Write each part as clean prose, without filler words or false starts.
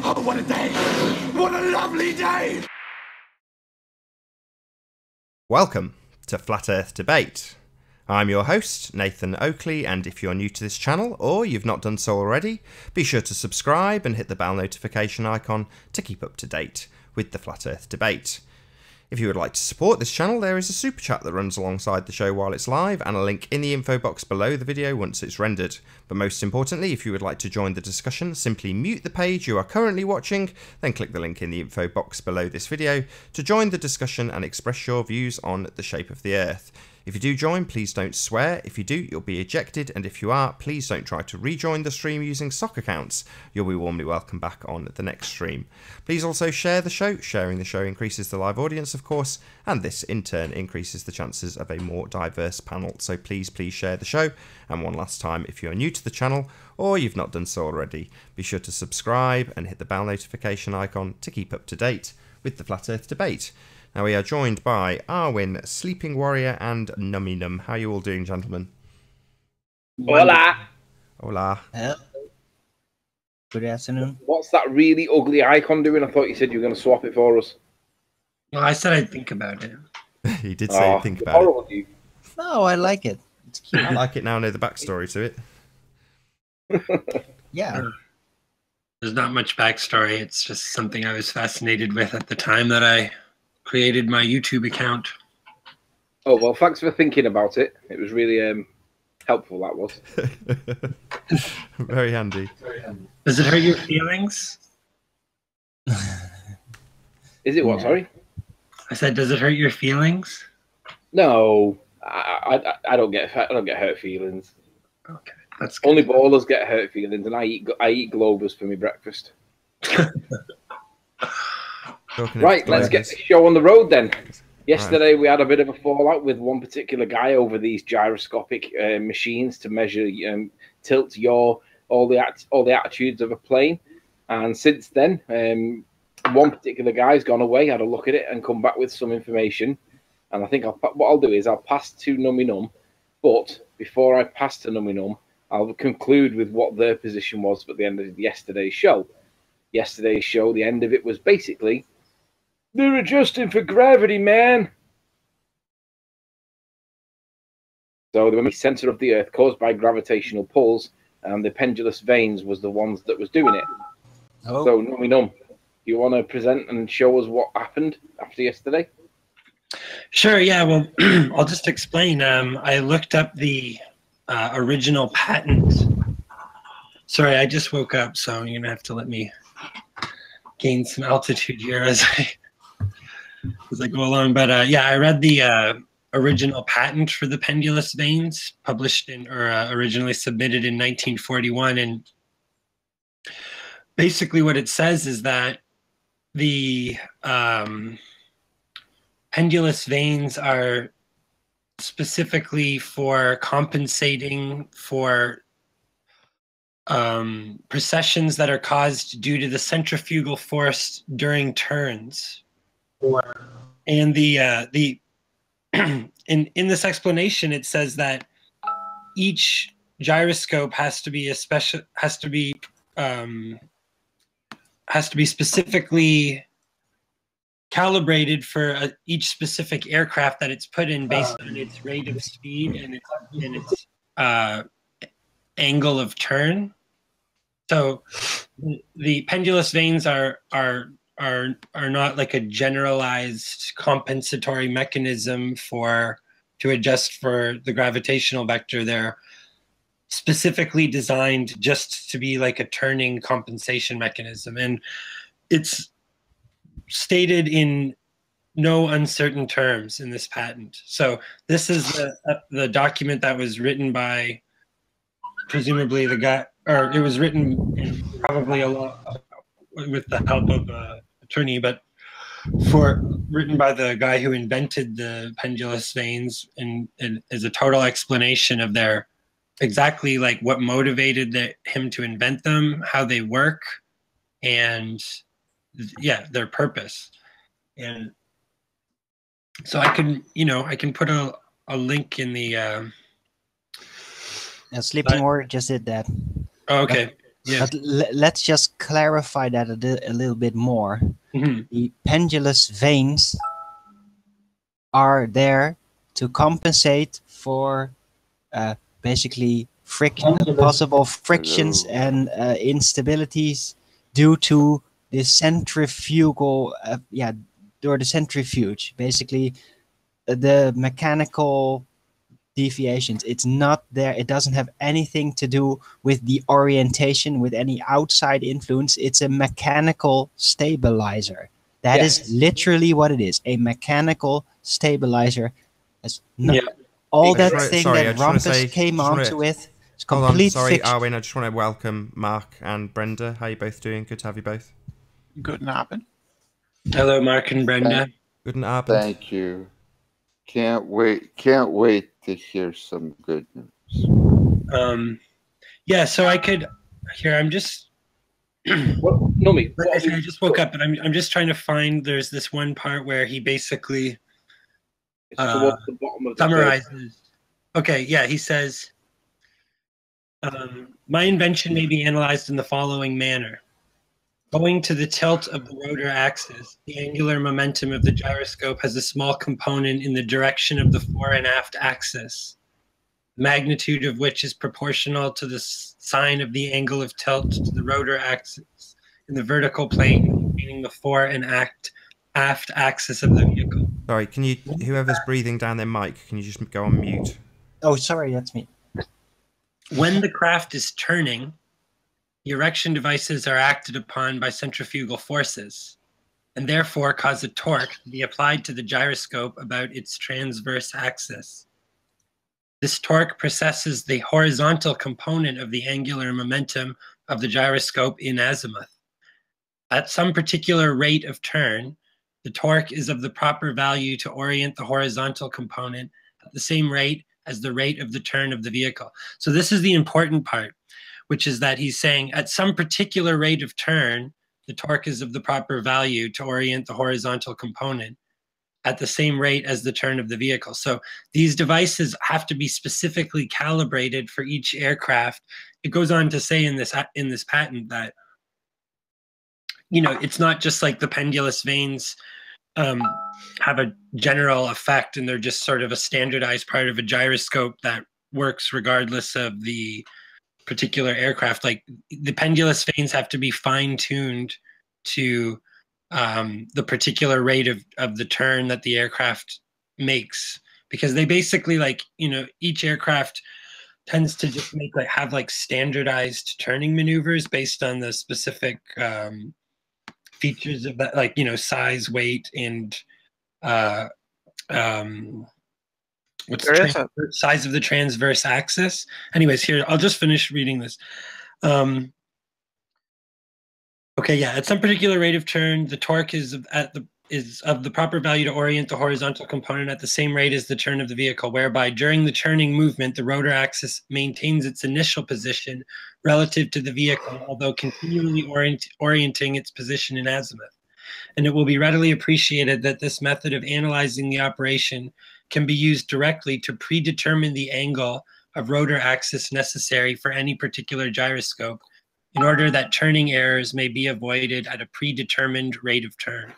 Oh, what a day! What a lovely day! Welcome to Flat Earth Debate. I'm your host, Nathan Oakley, and if you're new to this channel, or you've not done so already, be sure to subscribe and hit the bell notification icon to keep up to date with the Flat Earth Debate. If you would like to support this channel, there is a super chat that runs alongside the show while it's live, and a link in the info box below the video once it's rendered. But most importantly, if you would like to join the discussion, simply mute the page you are currently watching, then click the link in the info box below this video to join the discussion and express your views on the shape of the Earth. If you do join, please don't swear. If you do, you'll be ejected, and if you are, please don't try to rejoin the stream using sock accounts. You'll be warmly welcome back on the next stream. Please also share the show. Sharing the show increases the live audience, of course, and this in turn increases the chances of a more diverse panel. So please share the show. And one last time, if you're new to the channel or you've not done so already, be sure to subscribe and hit the bell notification icon to keep up to date with the Flat Earth Debate. Now we are joined by Arwin, Sleeping Warrior, and Nummy Num. How are you all doing, gentlemen? Hola. Hola. Hello. Good afternoon. What's that really ugly icon doing? I thought you said you were going to swap it for us. Well, I said I'd think about it. He did say think about it. You. No, I like it. It's cute. I like it now. I know the backstory to it. Yeah. There's not much backstory. It's just something I was fascinated with at the time that I created my YouTube account. Oh, well, thanks for thinking about it. It was really helpful, that was. Very handy. Does it hurt your feelings? Is it what, sorry? I said, does it hurt your feelings? No, I don't get hurt feelings. Okay, that's good. Only ballers get hurt feelings, and I eat Globers for my breakfast. Right, let's get the show on the road then. Yesterday we had a bit of a fallout with one particular guy over these gyroscopic machines to measure tilt all the attitudes of a plane, and since then one particular guy's gone away, had a look at it, and come back with some information. And I think what I'll do is I'll pass to Nummy Num, but before I pass to Nummy Num, I'll conclude with what their position was at the end of yesterday's show. Yesterday's show, the end of it was basically, they're adjusting for gravity, man. So the center of the Earth caused by gravitational pulls, and the pendulous veins was the ones that was doing it. Oh. So, Nummy Num, you want to present and show us what happened after yesterday? Sure, yeah, well, I'll just explain. I looked up the original patent. Sorry, I just woke up, so you're going to have to let me gain some altitude here as I go along. But yeah, I read the original patent for the pendulous veins, published originally submitted in 1941. And basically what it says is that the pendulous veins are specifically for compensating for precessions that are caused due to the centrifugal force during turns. And the in this explanation, it says that each gyroscope has to be specifically calibrated for each specific aircraft that it's put in based on its rate of speed and its angle of turn. So the pendulous veins are not like a generalized compensatory mechanism to adjust for the gravitational vector. They're specifically designed just to be like a turning compensation mechanism, and it's stated in no uncertain terms in this patent. So this is the document that was written by presumably the guy, or it was written probably with the help of an attorney, but written by the guy who invented the pendulous veins, and is a total explanation of their exactly like what motivated him to invent them, how they work, and yeah, their purpose. And so I can put a link in the Sleeping Warrior just did that. Oh, okay. Yeah. But let's just clarify that a little bit more. The pendulous vanes are there to compensate for basically possible frictions and instabilities due to the centrifugal, or the centrifuge. Basically, the mechanical deviations. It's not there. It doesn't have anything to do with the orientation, with any outside influence. It's a mechanical stabilizer. That is literally what it is. A mechanical stabilizer. All that thing that Rumpus came onto with is complete fiction. Arwin, I just want to welcome Mark and Brenda. How are you both doing? Good to have you both. Guten Abend. Hello, Mark and Brenda. Guten Abend. Thank you. Can't wait to hear some good news. Yeah, so I could here. I'm just. I just woke up, but I'm just trying to find. There's this one part where he basically towards the bottom of the summarizes. Okay, yeah, he says, my invention may be analyzed in the following manner. Owing to the tilt of the rotor axis, the angular momentum of the gyroscope has a small component in the direction of the fore and aft axis, the magnitude of which is proportional to the sine of the angle of tilt to the rotor axis in the vertical plane between the fore and aft axis of the vehicle. Sorry, can you, whoever's breathing down their mic, can you just go on mute? Oh, sorry, that's me. When the craft is turning, the erection devices are acted upon by centrifugal forces, and therefore cause a torque to be applied to the gyroscope about its transverse axis. This torque processes the horizontal component of the angular momentum of the gyroscope in azimuth. At some particular rate of turn, the torque is of the proper value to orient the horizontal component at the same rate as the rate of the turn of the vehicle. So this is the important part, which is that he's saying at some particular rate of turn, the torque is of the proper value to orient the horizontal component at the same rate as the turn of the vehicle. So these devices have to be specifically calibrated for each aircraft. It goes on to say in this patent that, you know, it's not just like the pendulous vanes have a general effect and they're just sort of a standardized part of a gyroscope that works regardless of the particular aircraft. Like the pendulous vanes have to be fine-tuned to the particular rate of the turn that the aircraft makes, because they basically, like, you know, each aircraft tends to just have standardized turning maneuvers based on the specific features of that, like, you know, size, weight, and size of the transverse axis. Anyways, here, I'll just finish reading this. Okay, yeah, at some particular rate of turn, the torque is of the proper value to orient the horizontal component at the same rate as the turn of the vehicle, whereby during the turning movement, the rotor axis maintains its initial position relative to the vehicle, although continually orienting its position in azimuth. And it will be readily appreciated that this method of analyzing the operation can be used directly to predetermine the angle of rotor axis necessary for any particular gyroscope, in order that turning errors may be avoided at a predetermined rate of turn.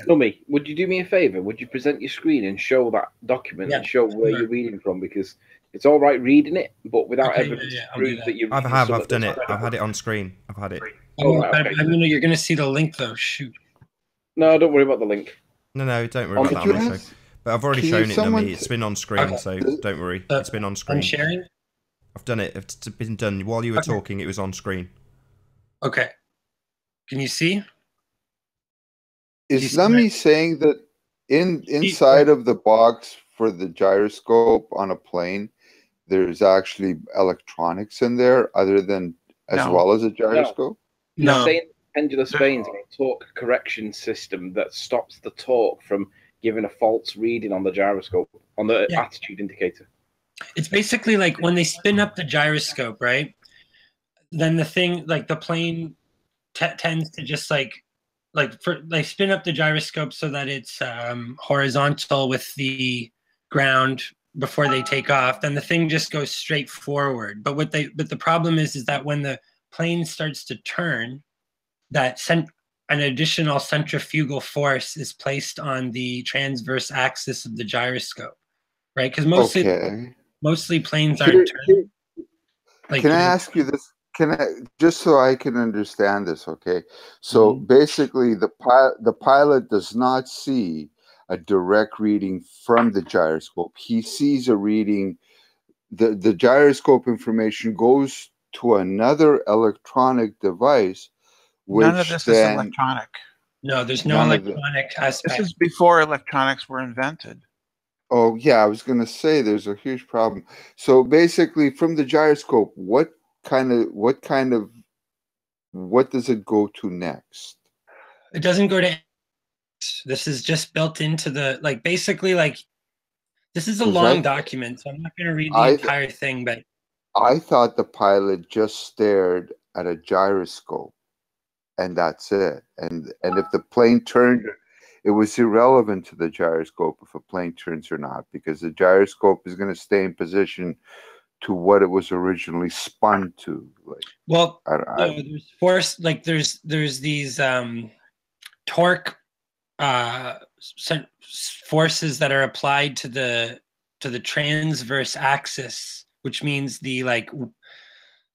Tommy, would you do me a favor? Would you present your screen and show that document and show where you're reading from? Because it's all right reading it, but without evidence to prove that you're reading I've done it. I've had it on screen. I've had it. You're going to see the link, though. Shoot. No, don't worry about the link. No, don't worry about that. But I've already shown it to me. It's been on screen, so don't worry. It's been on screen. I'm sharing? I've done it. It's been done. While you were talking, it was on screen. Okay. Can you see? Is Lemmy saying that inside of the box for the gyroscope on a plane, there's actually electronics in there other than well as a gyroscope? No. He's saying pendulous vanes are a torque correction system that stops the torque from giving a false reading on the gyroscope, on the attitude indicator. It's basically like when they spin up the gyroscope, right? Then the thing, like the plane tends to just they spin up the gyroscope so that it's horizontal with the ground before they take off, then the thing just goes straight forward. But the problem is that when the plane starts to turn, an additional centrifugal force is placed on the transverse axis of the gyroscope, right? Because mostly planes aren't turning. Can I ask you this? Just so I can understand this, okay? So basically, the pilot does not see a direct reading from the gyroscope. He sees a reading. The gyroscope information goes to another electronic device. None of this is electronic. No, there's no electronic aspect. This is before electronics were invented. Oh yeah, I was going to say there's a huge problem. So basically, from the gyroscope, what does it go to next? It doesn't go to. This is just built into the basically this is a long document, so I'm not going to read the entire thing. But I thought the pilot just stared at a gyroscope, and that's it. And if the plane turned, it was irrelevant to the gyroscope if a plane turns or not, because the gyroscope is going to stay in position to what it was originally spun to. There's force, there's these torque forces that are applied to the transverse axis, which means the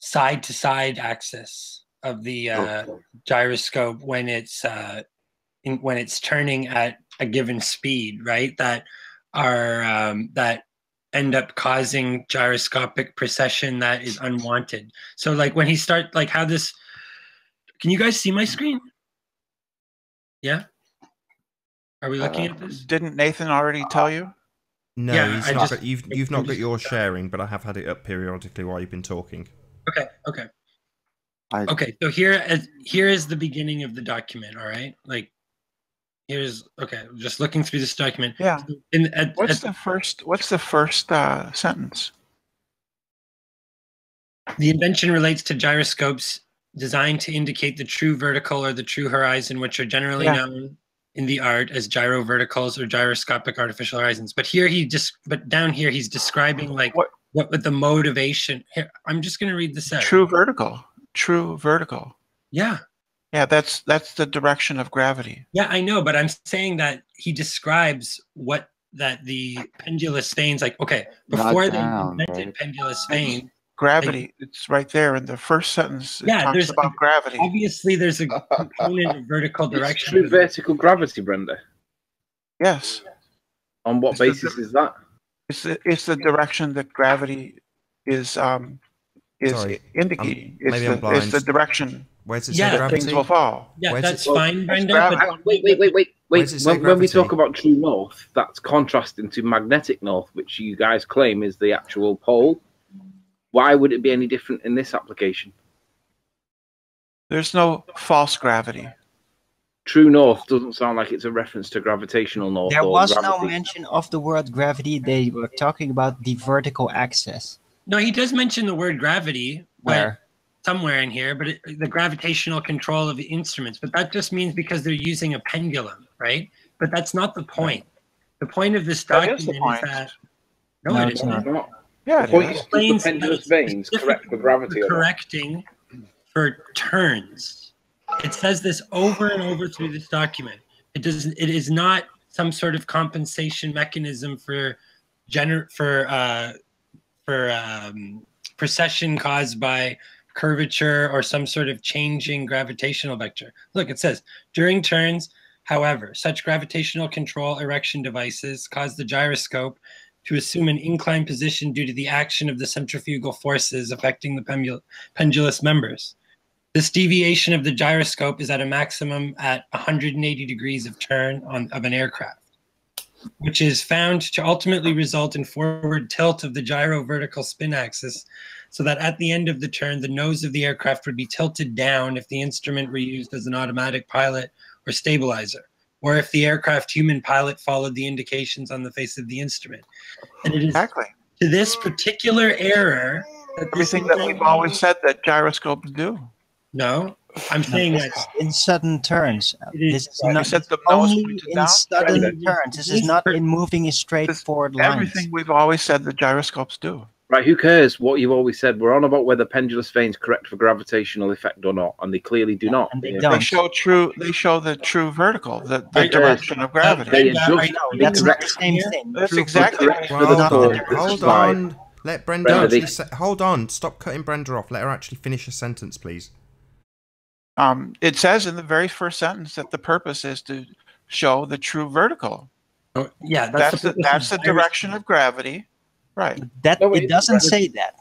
side to side axis of the gyroscope when it's turning at a given speed, right? That end up causing gyroscopic precession that is unwanted. So when he starts, how this, can you guys see my screen? Yeah. Are we looking at this? Didn't Nathan already tell you? No, yeah, you've not got your sharing, but I have had it up periodically while you've been talking. Okay. Okay. So here is the beginning of the document. All right. Just looking through this document. Yeah. What's the first sentence? The invention relates to gyroscopes designed to indicate the true vertical or the true horizon, which are generally known in the art as gyroverticals or gyroscopic artificial horizons. But down here he's describing what the motivation. Here, I'm just going to read this out. True vertical. Yeah. Yeah, that's the direction of gravity. Yeah, I know, but I'm saying that he describes the pendulous veins, before they invented pendulous veins. Gravity, it's right there in the first sentence. It talks about gravity. Obviously, there's a component of vertical direction. True vertical gravity, Brenda. Yes. On what basis is that? It's the direction that gravity is indicating. It's the direction. Where does it say gravity? Things will fall. Yeah, that's fine, Brenda. Wait. When we talk about true north, that's contrasting to magnetic north, which you guys claim is the actual pole. Why would it be any different in this application? There's no false gravity. True north doesn't sound like it's a reference to gravitational north. There was no mention of the word gravity. They were talking about the vertical axis. No, he does mention the word gravity. Where? Somewhere in here, but the gravitational control of the instruments. But that just means because they're using a pendulum, right? But that's not the point. The point of this document is that... No, it is not. Yeah, the point is the pendulous veins correct for gravity. Correcting for turns. It says this over and over through this document. It is not some sort of compensation mechanism for precession caused by curvature or some sort of changing gravitational vector. Look, it says, during turns, however, such gravitational control erection devices cause the gyroscope to assume an inclined position due to the action of the centrifugal forces affecting the pendulous members. This deviation of the gyroscope is at a maximum at 180 degrees of turn of an aircraft, which is found to ultimately result in forward tilt of the gyrovertical spin axis, so that at the end of the turn, the nose of the aircraft would be tilted down if the instrument were used as an automatic pilot or stabilizer, or if the aircraft human pilot followed the indications on the face of the instrument. And it is to this particular error that everything that we've always said that gyroscopes do. No, I'm saying This that is in sudden turns. This is You not said the nose only pointed in down? sudden turns. This is not in moving in straightforward lines. Everything we've always said the gyroscopes do. Right, who cares what you've always said? We're on about whether pendulous veins correct for gravitational effect or not, and they clearly do not. And they Yeah. don't. They show the true vertical, the Right, direction of gravity. They Brenda, adjust. are you they That's not correct- the same thing. That's True exactly correct what for the not thought the that's Hold slide. on. Let Brenda Brenda, actually they- say, hold on. Stop cutting Brenda off. Let her actually finish a sentence, please. It says in the very first sentence that the purpose is to show the true vertical. Oh, yeah, That's the the direction of gravity. Right. That No, it it's doesn't correct. say that.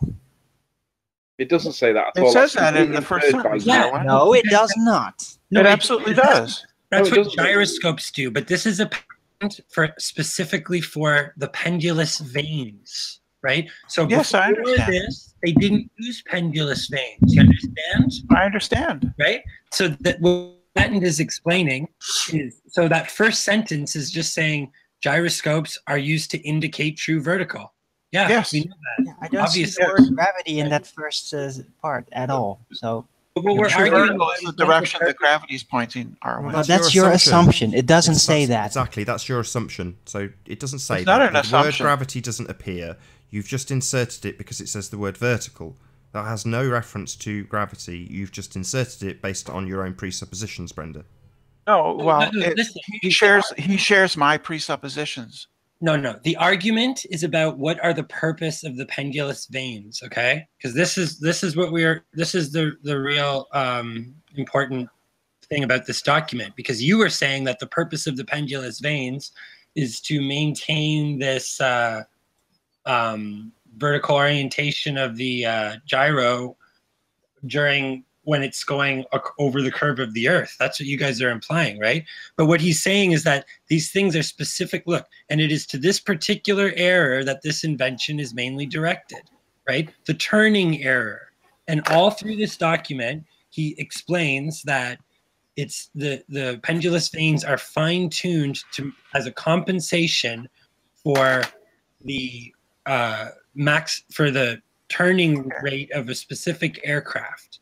It doesn't say that at It all. says That's that in the completely first inferred by sentence. you. Yeah. Darwin. No, it does not. No, It absolutely does. That's No, it what doesn't. gyroscopes do, but this is a patent for specifically for the pendulous veins, right? So Yes, I before understand. this, they didn't use pendulous veins. You understand? I understand. Right? So that what the patent is explaining is so that first sentence is just saying gyroscopes are used to indicate true vertical. Yeah, Yes. we know that. Yeah, I don't see Obviously. the word gravity in that first part at all. So But what we're True arguing vertical about is the is not direction the that gravity is pointing. Well, well, that's that's your your assumption. assumption. It doesn't It's- say that's- that. Exactly, that's your assumption. So it doesn't say It's not that. an The word assumption. gravity doesn't appear. You've just inserted it because it says the word vertical. That has no reference to gravity. You've just inserted it based on your own presuppositions, Brenda. No, well, listen, he shares my presuppositions. No. The argument is about what are the purpose of the pendulous veins, okay? Because this is the real important thing about this document. Because you were saying that the purpose of the pendulous veins is to maintain this vertical orientation of the gyro during when it's going over the curve of the earth. That's what you guys are implying, right? But what he's saying is that these things are specific, look, and it is to this particular error that this invention is mainly directed, right? The turning error. And all through this document, he explains that it's the pendulous veins are fine-tuned to as a compensation for the turning rate of a specific aircraft.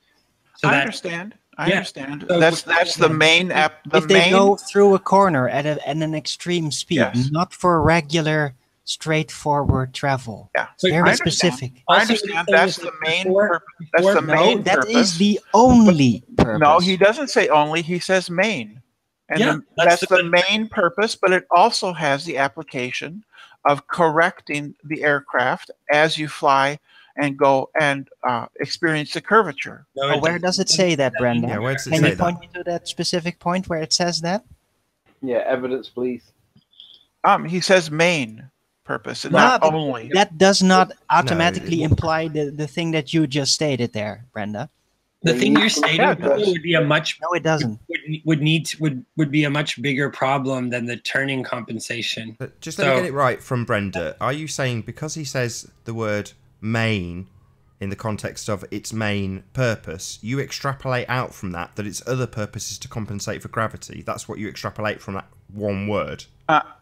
So I understand. I yeah. understand. So- That's the main app. The If they main. go through a corner at an extreme speed, Yes. not for regular, straightforward travel. Yeah. So Very I understand. specific. I Also, understand. what he's That's saying the is main before- purpose. That's the before- main No, that purpose. is the only purpose. No, he doesn't say only. He says main. And Yeah, that's the main purpose, but it also has the application of correcting the aircraft as you fly and go and experience the curvature. No, Oh, it where doesn't. does it say that, Brenda? Yeah, where does it Can say you point me to that specific point where it says that? Yeah, evidence, please. He says main purpose and No, not but only. that does not automatically it- imply the thing that you just stated there, Brenda. The thing you're stating Yeah, it does. would be a much No, it doesn't. would be a much bigger problem than the turning compensation. But just let me get it right from Brenda. Are you saying because he says the word main in the context of its main purpose, you extrapolate out from that its other purpose is to compensate for gravity? That's what you extrapolate from that one word?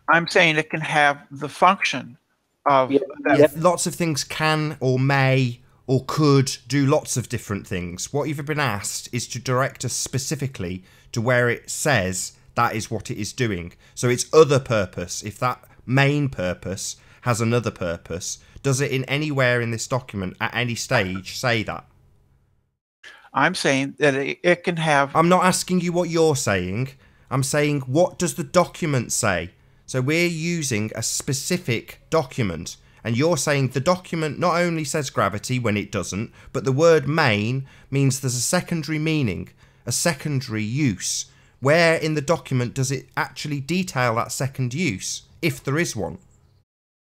I'm saying it can have the function of that. Yeah, lots of things can or may or could do lots of different things. What you've been asked is to direct us specifically to where it says that is what it is doing. So its other purpose, if that main purpose has another purpose, does it in anywhere in this document at any stage say that? I'm saying that it can have. I'm not asking you what you're saying. I'm saying what does the document say? So we're using a specific document. And you're saying the document not only says gravity when it doesn't, but the word main means there's a secondary meaning, a secondary use. Where in the document does it actually detail that second use, if there is one?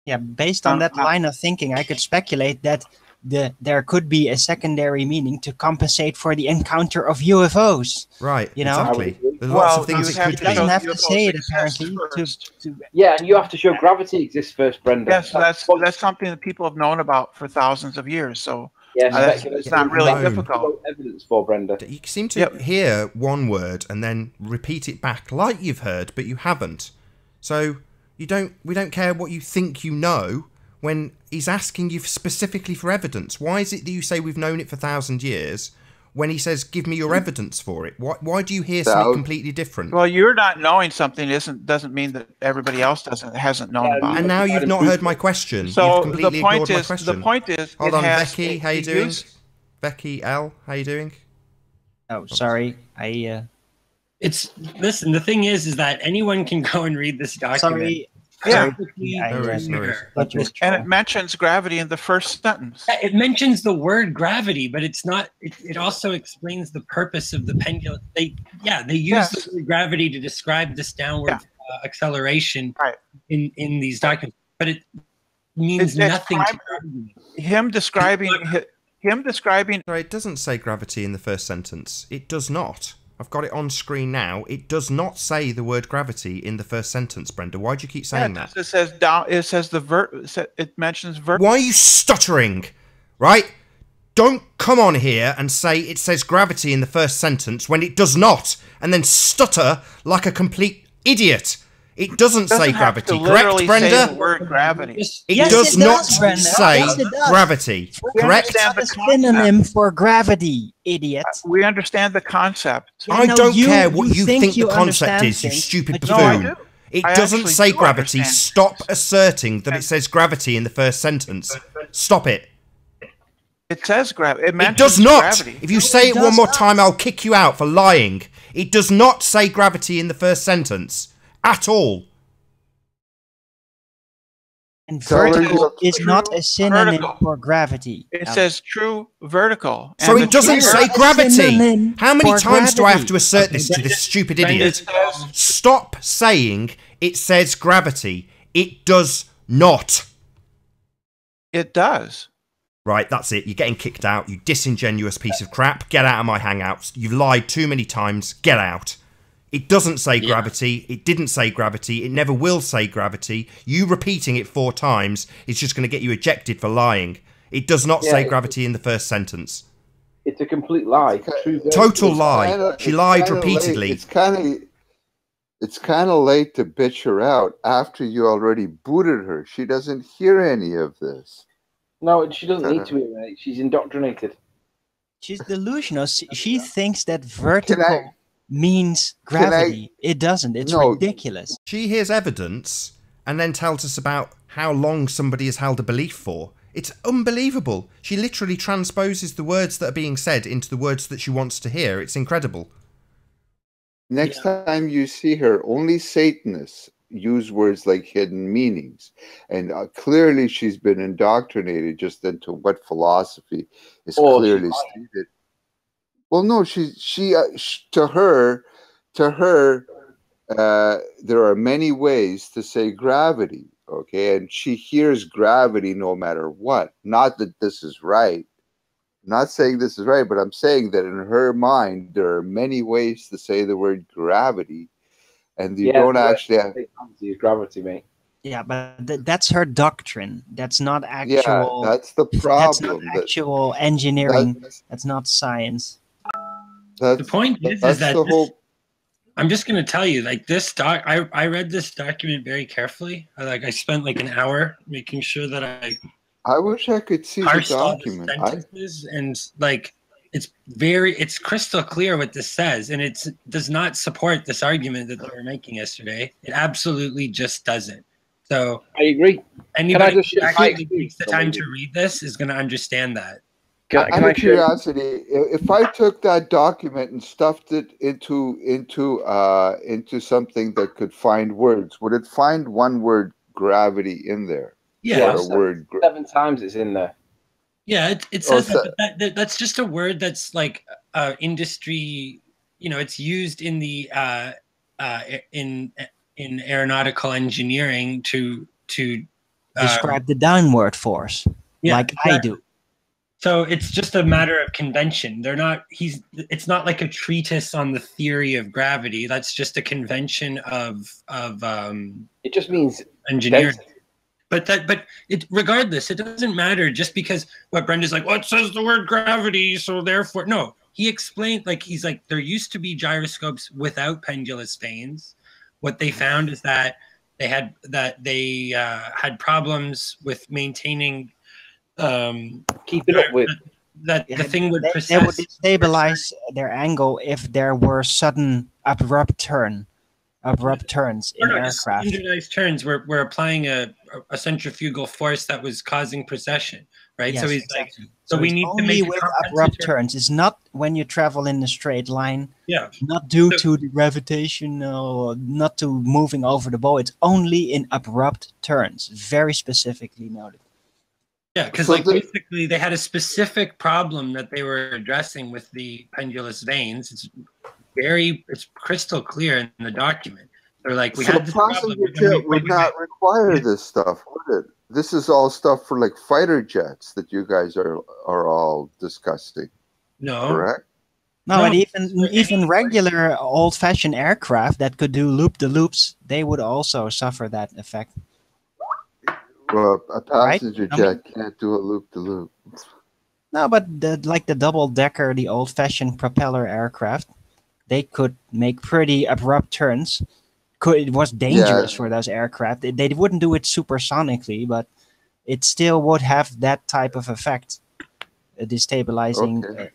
Yeah, based on that line of thinking, I could speculate that there could be a secondary meaning to compensate for the encounter of UFOs. Right, You know? exactly. There's lots of things you it have could to be. It doesn't show have to UFOs say it exist apparently first. to Yeah, and you have to show gravity exists first, Brenda. Yes, that's something that people have known about for thousands of years. So Yeah, that's speculation. it's not really Known. difficult. Evidence for Brenda. You seem to Yep. hear one word and then repeat it back like you've heard, but you haven't. So we don't care what you think you know when he's asking you specifically for evidence. Why is it that you say we've known it for 1,000 years when he says, give me your evidence for it? Why do you hear something completely different? Well, you're not knowing something doesn't mean that everybody else hasn't known about it. And now you've not heard my question. So you've completely ignored my question. The point is, hold on, Becky, how you doing? Becky L, how you doing? Oh, sorry. Listen, the thing is that anyone can go and read this document. Sorry. Yeah. And it mentions gravity in the first sentence. It mentions the word gravity, but it's not. It also explains the purpose of the pendulum. They use the word gravity to describe this downward acceleration in these documents, but it means nothing. Him describing. Sorry, it doesn't say gravity in the first sentence. It does not. I've got it on screen now. It does not say the word gravity in the first sentence, Brenda. Why do you keep saying that? It says down. It says it mentions vertical. Why are you stuttering? Right? Don't come on here and say it says gravity in the first sentence when it does not, and then stutter like a complete idiot. It doesn't say gravity, correct, Brenda? Say the word gravity. It does not say gravity, correct? It's a synonym for gravity, idiot. We understand the concept. I don't care what you think the concept is, you stupid buffoon. It doesn't say gravity. Stop asserting that it says gravity in the first sentence. Stop it. It says gravity. It does not. If you say it one more time, I'll kick you out for lying. It does not say gravity in the first sentence. At all. And vertical is not a synonym for gravity. It says true vertical. So it doesn't say gravity. How many times do I have to assert this to this stupid idiot? Stop saying it says gravity. It does not. It does. Right, that's it. You're getting kicked out, you disingenuous piece of crap. Get out of my hangouts. You've lied too many times. Get out. It doesn't say gravity. It didn't say gravity. It never will say gravity. You repeating it 4 times is just going to get you ejected for lying. It does not say gravity in the first sentence. It's a complete lie. Total lie. She lied repeatedly. It's kind of late to bitch her out after you already booted her. She doesn't hear any of this. No, she doesn't need to be, mate. She's indoctrinated. She's delusional. She thinks that vertical means gravity. It doesn't. It's ridiculous. She hears evidence and then tells us about how long somebody has held a belief for. It's unbelievable. She literally transposes the words that are being said into the words that she wants to hear. It's incredible. Next time you see her, only Satanists use words like hidden meanings. And clearly she's been indoctrinated just into what philosophy is clearly stated. Well, no, to her, there are many ways to say gravity, okay? And she hears gravity no matter what. Not that this is right. I'm not saying this is right, but I'm saying that in her mind, there are many ways to say the word gravity, and you don't actually have gravity, mate. Yeah, but that's her doctrine. That's not actual. Yeah, that's the problem. That's not actual engineering. That's not science. The point is that I'm just going to tell you, like this I read this document very carefully. I spent like an hour making sure that I wish I could see the document. And like it's crystal clear what this says, and it does not support this argument that they were making yesterday. It absolutely just doesn't. So I agree. Anybody who actually takes the time to read this is going to understand that. Out of curiosity, if I took that document and stuffed it into something that could find words, would it find one word gravity in there? Yeah, or a word 7 times it's in there. Yeah, it says that's just a word that's like industry. You know, it's used in the in aeronautical engineering to describe the downward force, like I do. So it's just a matter of convention. It's not like a treatise on the theory of gravity. That's just a convention of it just means engineering. Regardless, it doesn't matter just because what Brenda's like, it says the word gravity, so therefore no. He explained he's like there used to be gyroscopes without pendulous vanes. What they found is that they had problems with maintaining keeping up with that the thing would they process. would destabilize their angle if there were sudden abrupt turns in aircraft. Synchronized turns. We're applying a centrifugal force that was causing precession, right? Yes, so he's exactly. like, so we it's need to only make with abrupt turns. It's not when you travel in a straight line. Yeah. Not due to the gravitational, not to moving over the ball. It's only in abrupt turns, very specifically noted. Yeah, because basically they had a specific problem that they were addressing with the pendulous vanes. It's crystal clear in the document. They're like, we had this problem. Passenger jet would not require this stuff, would it? This is all stuff for like fighter jets that you guys are all discussing. No. Correct? No, and even regular old-fashioned aircraft that could do loop-the-loops, they would also suffer that effect. Well, a passenger jet can't do a loop-the-loop. No, but like the double-decker, the old-fashioned propeller aircraft, they could make pretty abrupt turns. It was dangerous for those aircraft. They wouldn't do it supersonically, but it still would have that type of effect, destabilizing. Okay.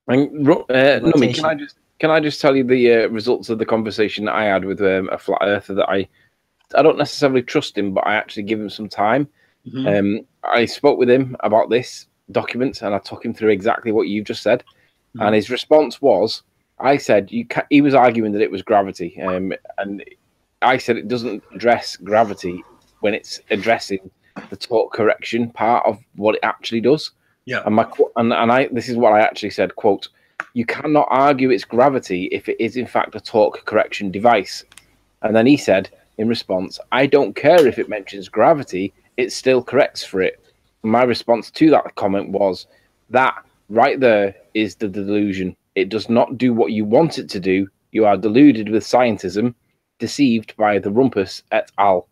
Numi, can I just tell you the results of the conversation that I had with a flat earther that I don't necessarily trust him, but I actually give him some time. Mm-hmm. I spoke with him about this document, and I took him through exactly what you just said. Mm-hmm. And his response was, I said, he was arguing that it was gravity. And I said it doesn't address gravity when it's addressing the torque correction part of what it actually does. Yeah. And this is what I actually said, quote, you cannot argue it's gravity if it is in fact a torque correction device. And then he said, in response, I don't care if it mentions gravity, it still corrects for it. And my response to that comment was, that right there is the delusion. It does not do what you want it to do. You are deluded with scientism, deceived by the Rumpus et al.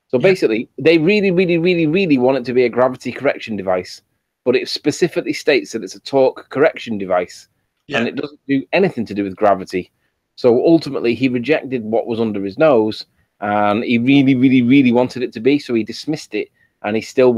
So basically, they really, really, really, really want it to be a gravity correction device, but it specifically states that it's a torque correction device, and it doesn't do anything to do with gravity. So ultimately, he rejected what was under his nose, and he really, really, really wanted it to be, so he dismissed it, and he still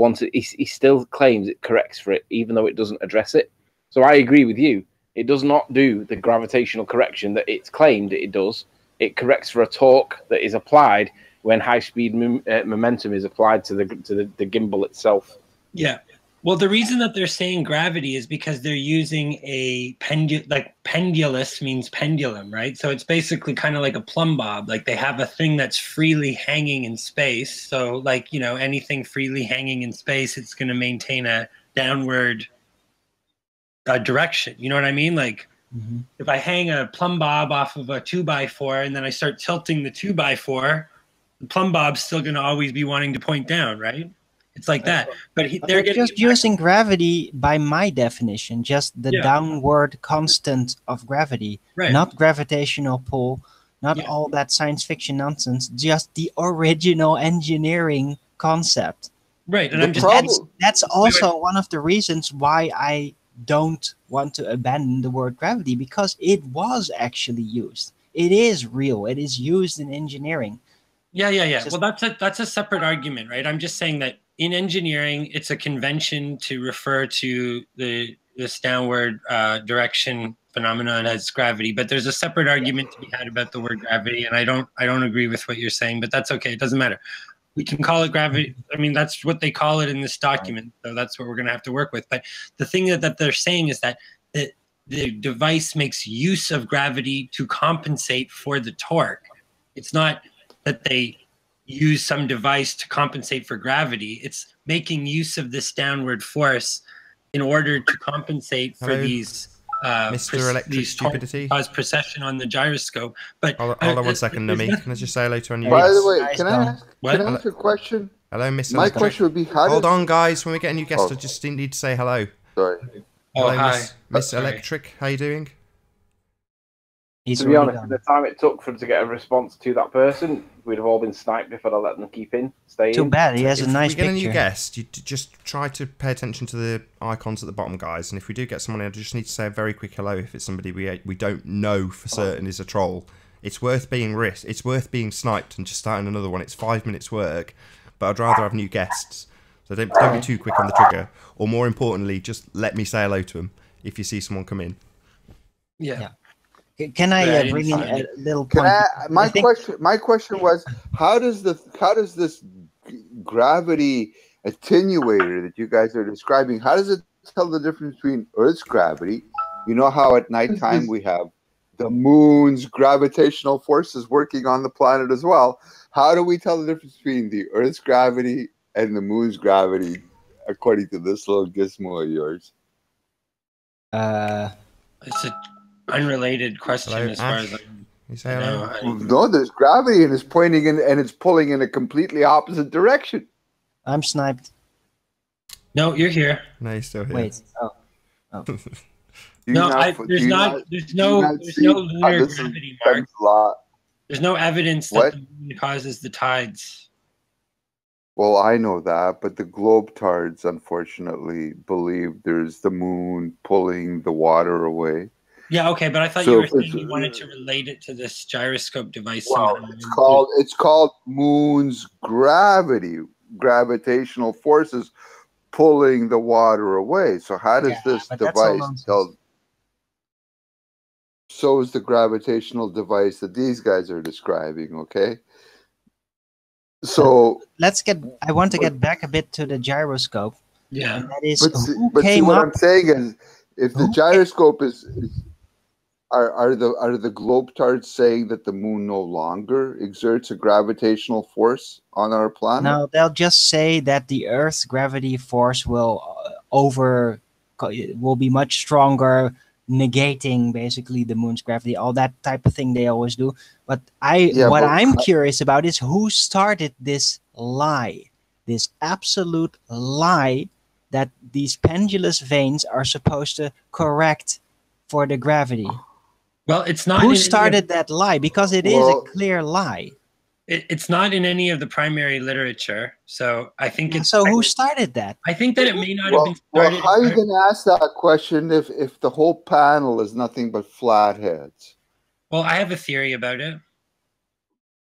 claims it corrects for it, even though it doesn't address it. So I agree with you. It does not do the gravitational correction that it's claimed it does. It corrects for a torque that is applied when high-speed momentum is applied to the gimbal itself. Yeah. Well, the reason that they're saying gravity is because they're using a pendulous means pendulum, right? So it's basically kind of like a plumb bob. Like they have a thing that's freely hanging in space. So like, anything freely hanging in space, it's going to maintain a downward direction. You know what I mean? Like if I hang a plumb bob off of a 2x4 and then I start tilting the 2x4, the plumb bob's still going to always be wanting to point down, right? It's like that. But they're just using gravity by my definition, just the downward constant of gravity, not gravitational pull, not all that science fiction nonsense, just the original engineering concept. Right. And that's also one of the reasons why I don't want to abandon the word gravity, because it was actually used. It is real. It is used in engineering. Yeah. Well, that's a separate argument, right? I'm just saying that in engineering, it's a convention to refer to this downward direction phenomenon as gravity. But there's a separate argument to be had about the word gravity, and I don't agree with what you're saying. But that's okay. It doesn't matter. We can call it gravity. I mean, that's what they call it in this document. So that's what we're going to have to work with. But the thing that they're saying is that the device makes use of gravity to compensate for the torque. It's not that they use some device to compensate for gravity. It's making use of this downward force in order to compensate for these Mr. Electric Stupidity cause precession on the gyroscope. But hold on 1 second, Numi. Can I just say hello to our new? By the way, can I ask a question? Hello, Mr. My question would be, hold on, guys. When we get a new guest, I just need to say hello. Sorry. Hello, hi, Miss Electric. How you doing? To be honest, the time it took for him to get a response to that person, we'd have all been sniped if I'd have let them stay in. Too bad, he has a nice picture. If we get a new guest, you just try to pay attention to the icons at the bottom, guys. And if we do get someone, I just need to say a very quick hello if it's somebody we don't know for certain is a troll. It's worth being risked. It's worth being sniped and just starting another one. It's 5 minutes work, but I'd rather have new guests. So don't be too quick on the trigger. Or more importantly, just let me say hello to them if you see someone come in. Yeah. Can I bring in a little point? My question was, how does this gravity attenuator that you guys are describing, how does it tell the difference between Earth's gravity? You know how at nighttime we have the moon's gravitational forces working on the planet as well. How do we tell the difference between the Earth's gravity and the moon's gravity, according to this little gizmo of yours? It's an unrelated question. Hello, as far Ash? as You say hello? No, there's gravity and it's pointing in and it's pulling in a completely opposite direction. I'm sniped. No, you're here. No, you're still here. Wait. Oh. There's no lunar gravity, Mark. There's no evidence that the moon causes the tides. Well, I know that, but the globetards unfortunately believe there's the moon pulling the water away. Yeah, okay, but I thought you were saying you wanted to relate it to this gyroscope device. Well, it's called moon's gravitational forces pulling the water away. So how does this device tell? So is the gravitational device that these guys are describing, okay? So I want to get back a bit to the gyroscope. Yeah. And that is what I'm saying is, if the gyroscope are the globetards saying that the moon no longer exerts a gravitational force on our planet? No, they'll just say that the Earth's gravity force will be much stronger, negating basically the moon's gravity, all that type of thing they always do. But I'm curious about is who started this lie, this absolute lie that these pendulous veins are supposed to correct for the gravity. Well, it's not. Who started that lie? Because it is a clear lie. It's not in any of the primary literature, so I think it's. So who started that? I think that it may not have been started. Well, how are you going to ask that question if the whole panel is nothing but flatheads? Well, I have a theory about it.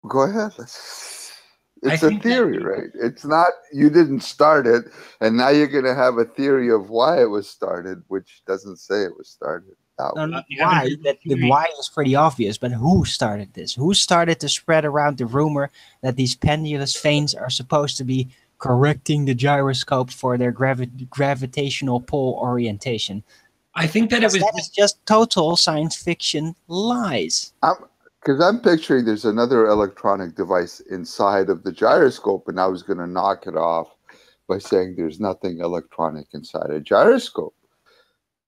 Go ahead. It's a theory, right? It's not. You didn't start it, and now you're going to have a theory of why it was started, which doesn't say it was started. No, not why. The why is pretty obvious, but who started this? Who started to spread around the rumor that these pendulous veins are supposed to be correcting the gyroscope for their gravitational pull orientation? I think that is just total science fiction lies. Because I'm picturing there's another electronic device inside of the gyroscope, and I was going to knock it off by saying there's nothing electronic inside a gyroscope.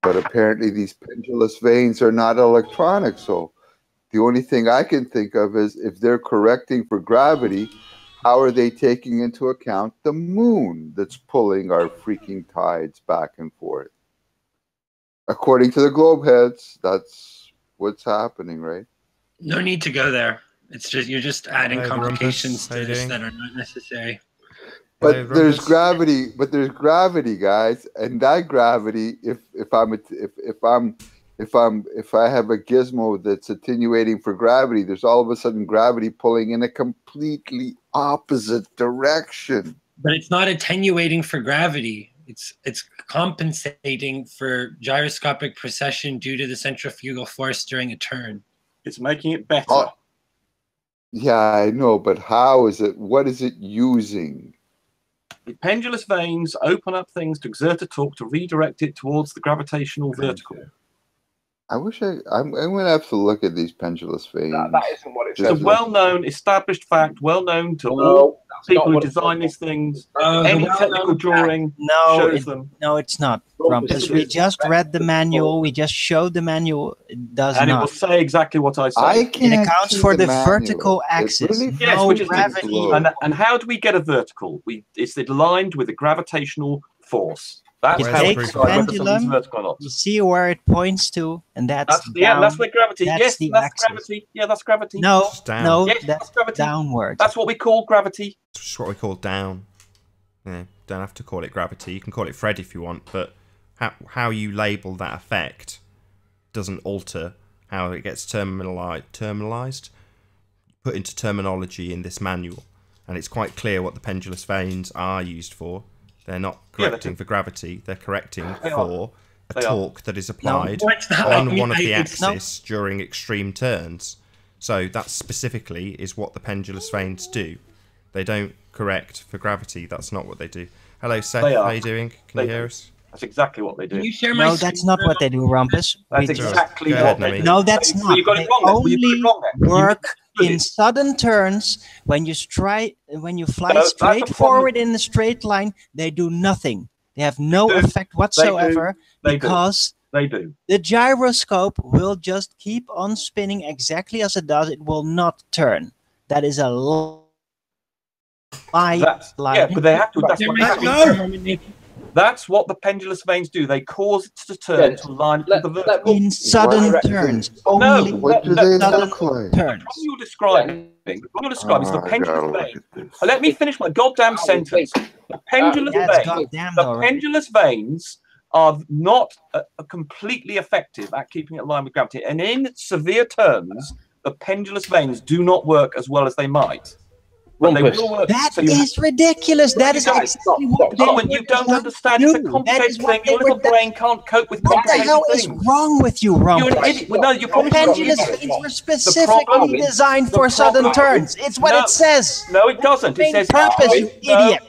But apparently these pendulous veins are not electronic. So the only thing I can think of is if they're correcting for gravity, how are they taking into account the moon that's pulling our freaking tides back and forth? According to the globe heads, that's what's happening, right? No need to go there. It's just you're just adding complications to this that are not necessary. But there's gravity, guys, and that gravity. If I have a gizmo that's attenuating for gravity, there's all of a sudden gravity pulling in a completely opposite direction. But it's not attenuating for gravity. It's compensating for gyroscopic precession due to the centrifugal force during a turn. It's making it better. Yeah, I know, but how is it? What is it using? The pendulous veins open up things to exert a torque to redirect it towards the gravitational vertical. I'm going to have to look at these pendulous veins. That isn't what it says. It's a well-known, established fact, well-known to all people who design these things. Any technical drawing shows them. No, it's not. Rumpus. We just read the manual. We just showed the manual. It does and not. it will say exactly what I say. It accounts for the vertical axis. Yes, which is gravity. And how do we get a vertical? It's aligned with the gravitational force. That's how we decide whether something's vertical or not. You see where it points to, and that's that's where gravity. That's that's gravity. Yeah, that's gravity. No, no, that's gravity. Downward. That's what we call gravity. It's what we call down. Yeah, don't have to call it gravity. You can call it Fred if you want, but how you label that effect doesn't alter how it gets terminalized, put into terminology in this manual, and it's quite clear what the pendulous veins are used for. They're not correcting for gravity. They're correcting for a torque that is applied on one of the axes during extreme turns. So that specifically is what the pendulous vanes do. They don't correct for gravity. That's not what they do. Hello, Seth. How are you doing? Can you hear us? That's exactly what they do. Can you share my No, that's not what they do, Rumpus. That's exactly what they do. No, that's not. You got it They wrong. only work in sudden turns. When you fly straight forward in a straight line, they do nothing. They have no effect whatsoever because the gyroscope will just keep on spinning exactly as it does. It will not turn. That is a lie. Yeah, but they have to. That's what the pendulous vanes do. They cause it to turn to line with the vertical. In sudden turns. No, what do they look like? The problem you're describing is the pendulous vanes. Let me finish my goddamn sentence. The pendulous vanes are not completely effective at keeping it in line with gravity. And in severe terms, the pendulous vanes do not work as well as they might. That is ridiculous. That is exactly what they you don't understand. It's a complicated thing. Your little brain can't cope with complicated things. What the hell is wrong with you, Rumpus? You're an idiot. No, you're probably pendulous vanes were specifically designed for sudden turns. It's what it says. No, it doesn't. It says purpose, you idiot.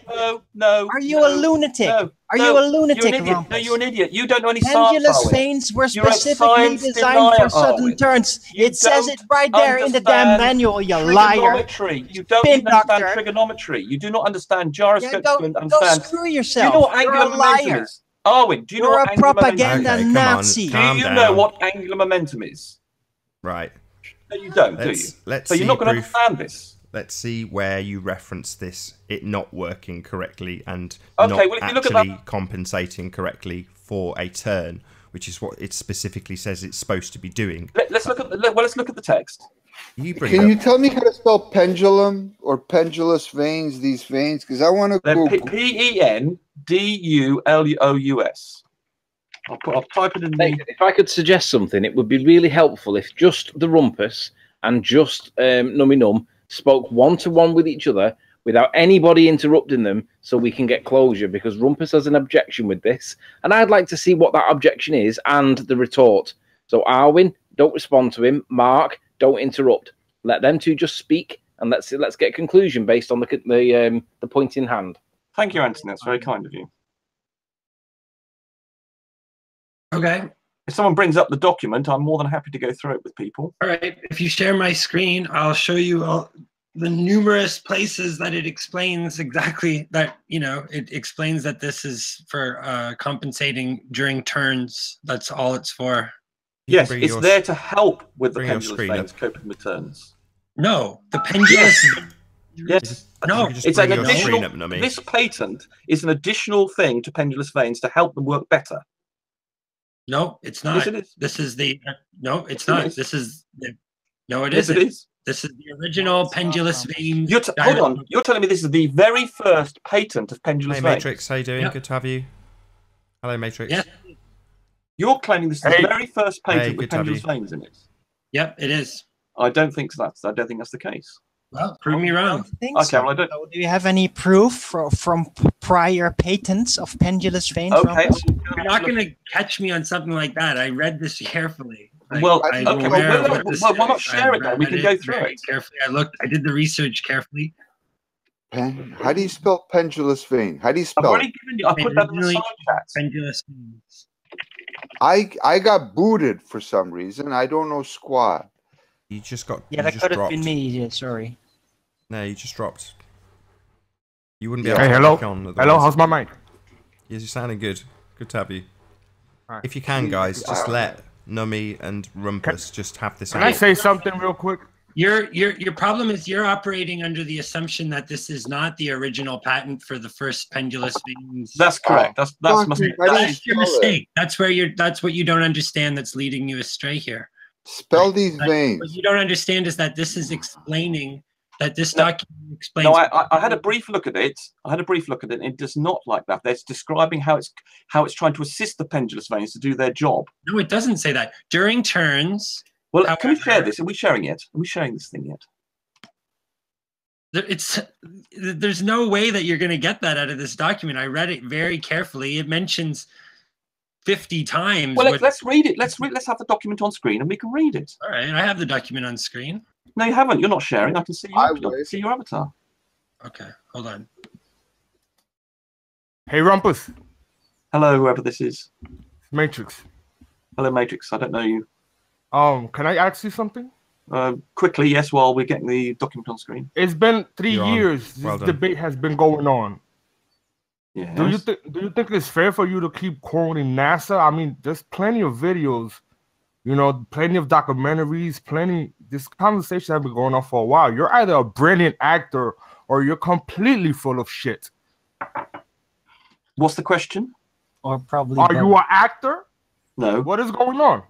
No. Are you a lunatic? Are you a lunatic, Rumpus? No, you're an idiot. You don't know any pendulous science. Vanes were specifically designed for sudden turns. It says it right there in the damn manual, you liar. You don't understand trigonometry. You do not understand gyroscopes. Go screw yourself. Do you know what angular momentum is? Arwin, do you know what angular propaganda Nazi. Do you know what angular momentum is? Right. No, you don't, do you? So you're not going to understand this. Let's see where you reference this, it not working correctly and actually compensating correctly for a turn, which is what it specifically says it's supposed to be doing. Let's look at the text. Can you tell me how to spell pendulum or pendulous vanes? These vanes, because I want to go. Pendulous. I'll type it in. If I could suggest something, it would be really helpful if just the Rumpus and just Nummy Num spoke one-to-one with each other without anybody interrupting them, so we can get closure, because Rumpus has an objection with this, and I'd like to see what that objection is and the retort. So Arwin, don't respond to him. Mark, don't interrupt. Let them two just speak, and let's get a conclusion based on the point in hand. Thank you, Anthony. That's very kind of you. Okay. If someone brings up the document, I'm more than happy to go through it with people. All right. If you share my screen, I'll show you all the numerous places that it explains exactly that, it explains that this is for compensating during turns. That's all it's for. Yes, it's there to help with the pendulous vanes coping with turns. No, the pendulous... Yes. No, it's an additional... This patent is an additional thing to pendulous vanes to help them work better. No, it's not. Yes, it is. This is the no, it's not. This is no, it isn't. It is. This is the original pendulous vanes. Hold on. You're telling me this is the very first patent of pendulous vanes? Hey, Matrix, how you doing? Yep. Good to have you. Hello, Matrix. Yeah. You're claiming this is the very first patent with pendulous vanes in it? Yep, it is. I don't think so. I don't think that's the case. Well, prove me wrong. Okay, well, I don't. So do you have any proof from prior patents of pendulous vanes? Okay, you're not going to catch me on something like that. I read this carefully. Well, why not share it then? We can go through it carefully. I did the research carefully. How do you spell pendulous vane? How do you spell it? I put that in the side chat. Pendulous vanes. I got booted for some reason. I don't know squat. You just got. Yeah, that could have been me. Yeah, sorry. No, you just dropped. You wouldn't be able to hello. Back on. Hello, how's my mic? Yes, you're sounding good. Good to have you. Right. If you can, guys, just let Nummy and Rumpus just have this. Can I say something real quick? Your problem is you're operating under the assumption that this is not the original patent for the first pendulous vanes. That's correct. That's your mistake. That's what you don't understand. That's leading you astray here. Spell these vanes. What you don't understand is that this is explaining that this document explains. No, I had a brief look at it. It does not like that. It's describing how it's trying to assist the pendulous vanes to do their job. No, it doesn't say that. During turns. Well, can we share this? Are we sharing it? Are we sharing this thing yet? There's no way that you're going to get that out of this document. I read it very carefully. It mentions 50 times. Well, let's read it. Let's have the document on screen and we can read it. All right, I have the document on screen. No, you haven't. You're not sharing. I can see you. I can see your avatar. Okay, hold on. Hey, Rumpus. Hello, whoever this is. Matrix. Hello, Matrix. I don't know you. Can I ask you something? Quickly, yes, while we're getting the document on screen. It's been 3 years this debate has been going on. Yes. Do you think it's fair for you to keep quoting NASA? I mean, there's plenty of videos, you know, plenty of documentaries, this conversation has been going on for a while. You're either a brilliant actor or you're completely full of shit. What's the question? Or probably Are you an actor? No. What is going on?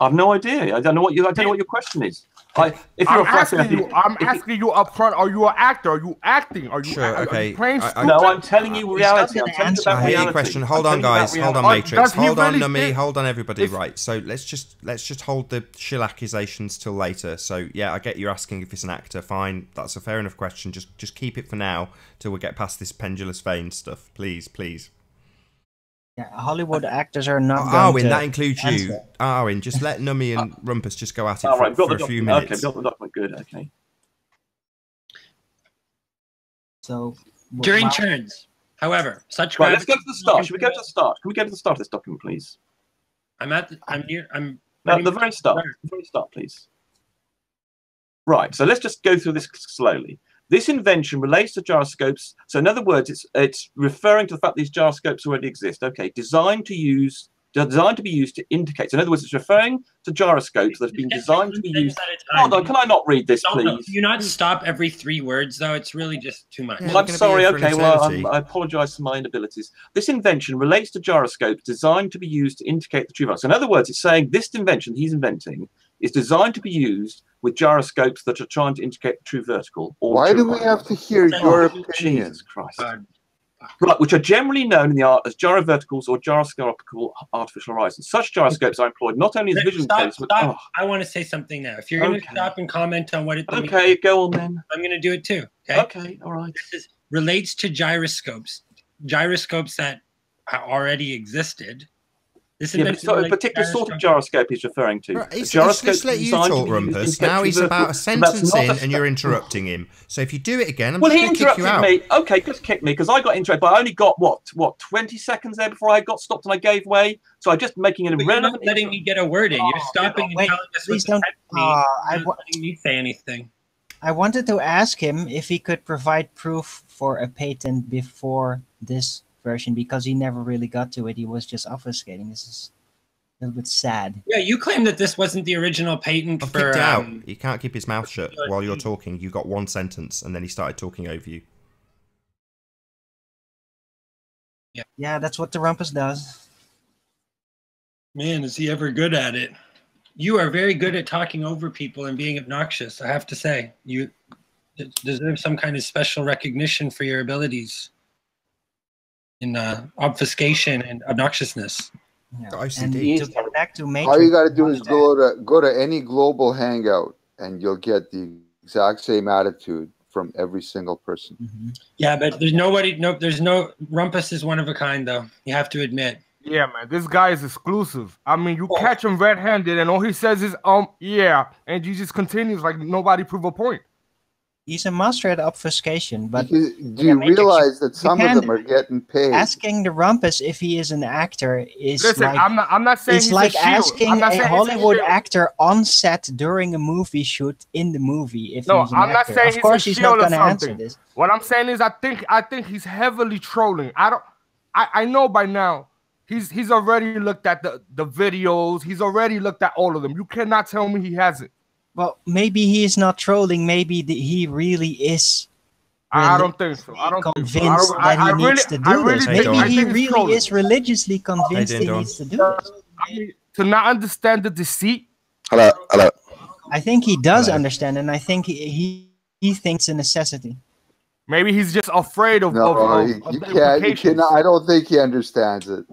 I've no idea. I don't know what your question is. I'm asking you up front. Are you an actor? Are you acting? Are you okay? No, I'm telling you reality. I'm telling you about reality. Your question. Hold on, guys. Hold on, Matrix. Hold on, Nummy. Hold on, everybody. Right. So let's just hold the shill accusations till later. So yeah, I get you asking if it's an actor. Fine, that's a fair enough question. Just keep it for now till we get past this pendulous vein stuff, please. Yeah, Hollywood actors are not. Arwin, that includes you. Arwin, just let Nummy and Rumpus just go at it for a few minutes. Okay, got the document. Good. Okay. So during turns, however, such. Right, let's go to the start. Should we go to the start? Can we go to the start of this document, please? I'm near. No, the very start. The very start, please. Right. So let's just go through this slowly. This invention relates to gyroscopes. So in other words, it's referring to the fact these gyroscopes already exist. Okay, designed to be used to indicate. So in other words, it's referring to gyroscopes that have been designed to be used. Hold on, can I not read this, please? No. Do you not stop every 3 words, though? It's really just too much. Well, I'm sorry. Okay, well, I apologize for my inabilities. This invention relates to gyroscopes designed to be used to indicate the true value. So in other words, it's saying this invention he's inventing is designed to be used with gyroscopes that are trying to indicate the true vertical. Why do we have to hear your opinion? Jesus Christ. Right, which are generally known in the art as gyroverticals or gyroscopical artificial horizons. Such gyroscopes are employed not only as vision aids, but I want to say something now. If you're going to stop and comment on what it means, okay, go on then. I'm going to do it too. Okay. Okay. All right. This relates to gyroscopes that already existed. This is a particular sort of gyroscope he's referring to. Right, just let you talk, Rumpus. Now he's about a sentence in and you're interrupting him. So if you do it again, I'm just going to kick you out. Me. Okay, just kick me because I got interrupted, but I only got what 20 seconds there before I got stopped and I gave way. So I'm just making an irrelevant. You're not letting me get a word in. You're stopping and telling us please don't. letting me say anything. I wanted to ask him if he could provide proof for a patent before this version because he never really got to it. He was just obfuscating. This is a little bit sad. Yeah, you claim that this wasn't the original patent I've kicked out. He can't keep his mouth shut while you're talking. You got one sentence and then he started talking over you. Yeah, that's what the Rumpus does. Man, is he ever good at it? You are very good at talking over people and being obnoxious, I have to say. You deserve some kind of special recognition for your abilities in obfuscation and obnoxiousness. Yeah. And to get back to Matrix, all you got to do is go to any global hangout, and you'll get the exact same attitude from every single person. Mm-hmm. Yeah, but there's nobody. No, there's no. Rumpus is one of a kind, though. You have to admit. Yeah, man, this guy is exclusive. I mean, you catch him red-handed, and all he says is yeah, and he just continues like nobody prove a point. He's a master at obfuscation, but do you realize that some of them are getting paid? Asking the Rumpus if he is an actor is listen. I'm not saying it's like asking a Hollywood actor on set during a movie shoot in the movie if he's an I'm not actor. saying of course, he's not going to answer this. What I'm saying is, I think he's heavily trolling. I know by now. He's already looked at the videos. He's already looked at all of them. You cannot tell me he hasn't. Well, maybe he is not trolling. Maybe he really is. I don't think so. I don't convinced that he needs to do this. Maybe he really is religiously convinced he needs to do this. I mean, to not understand the deceit. Hello. I think he does understand, and I think he thinks a necessity. Maybe he's just afraid of. You can't. I don't think he understands it.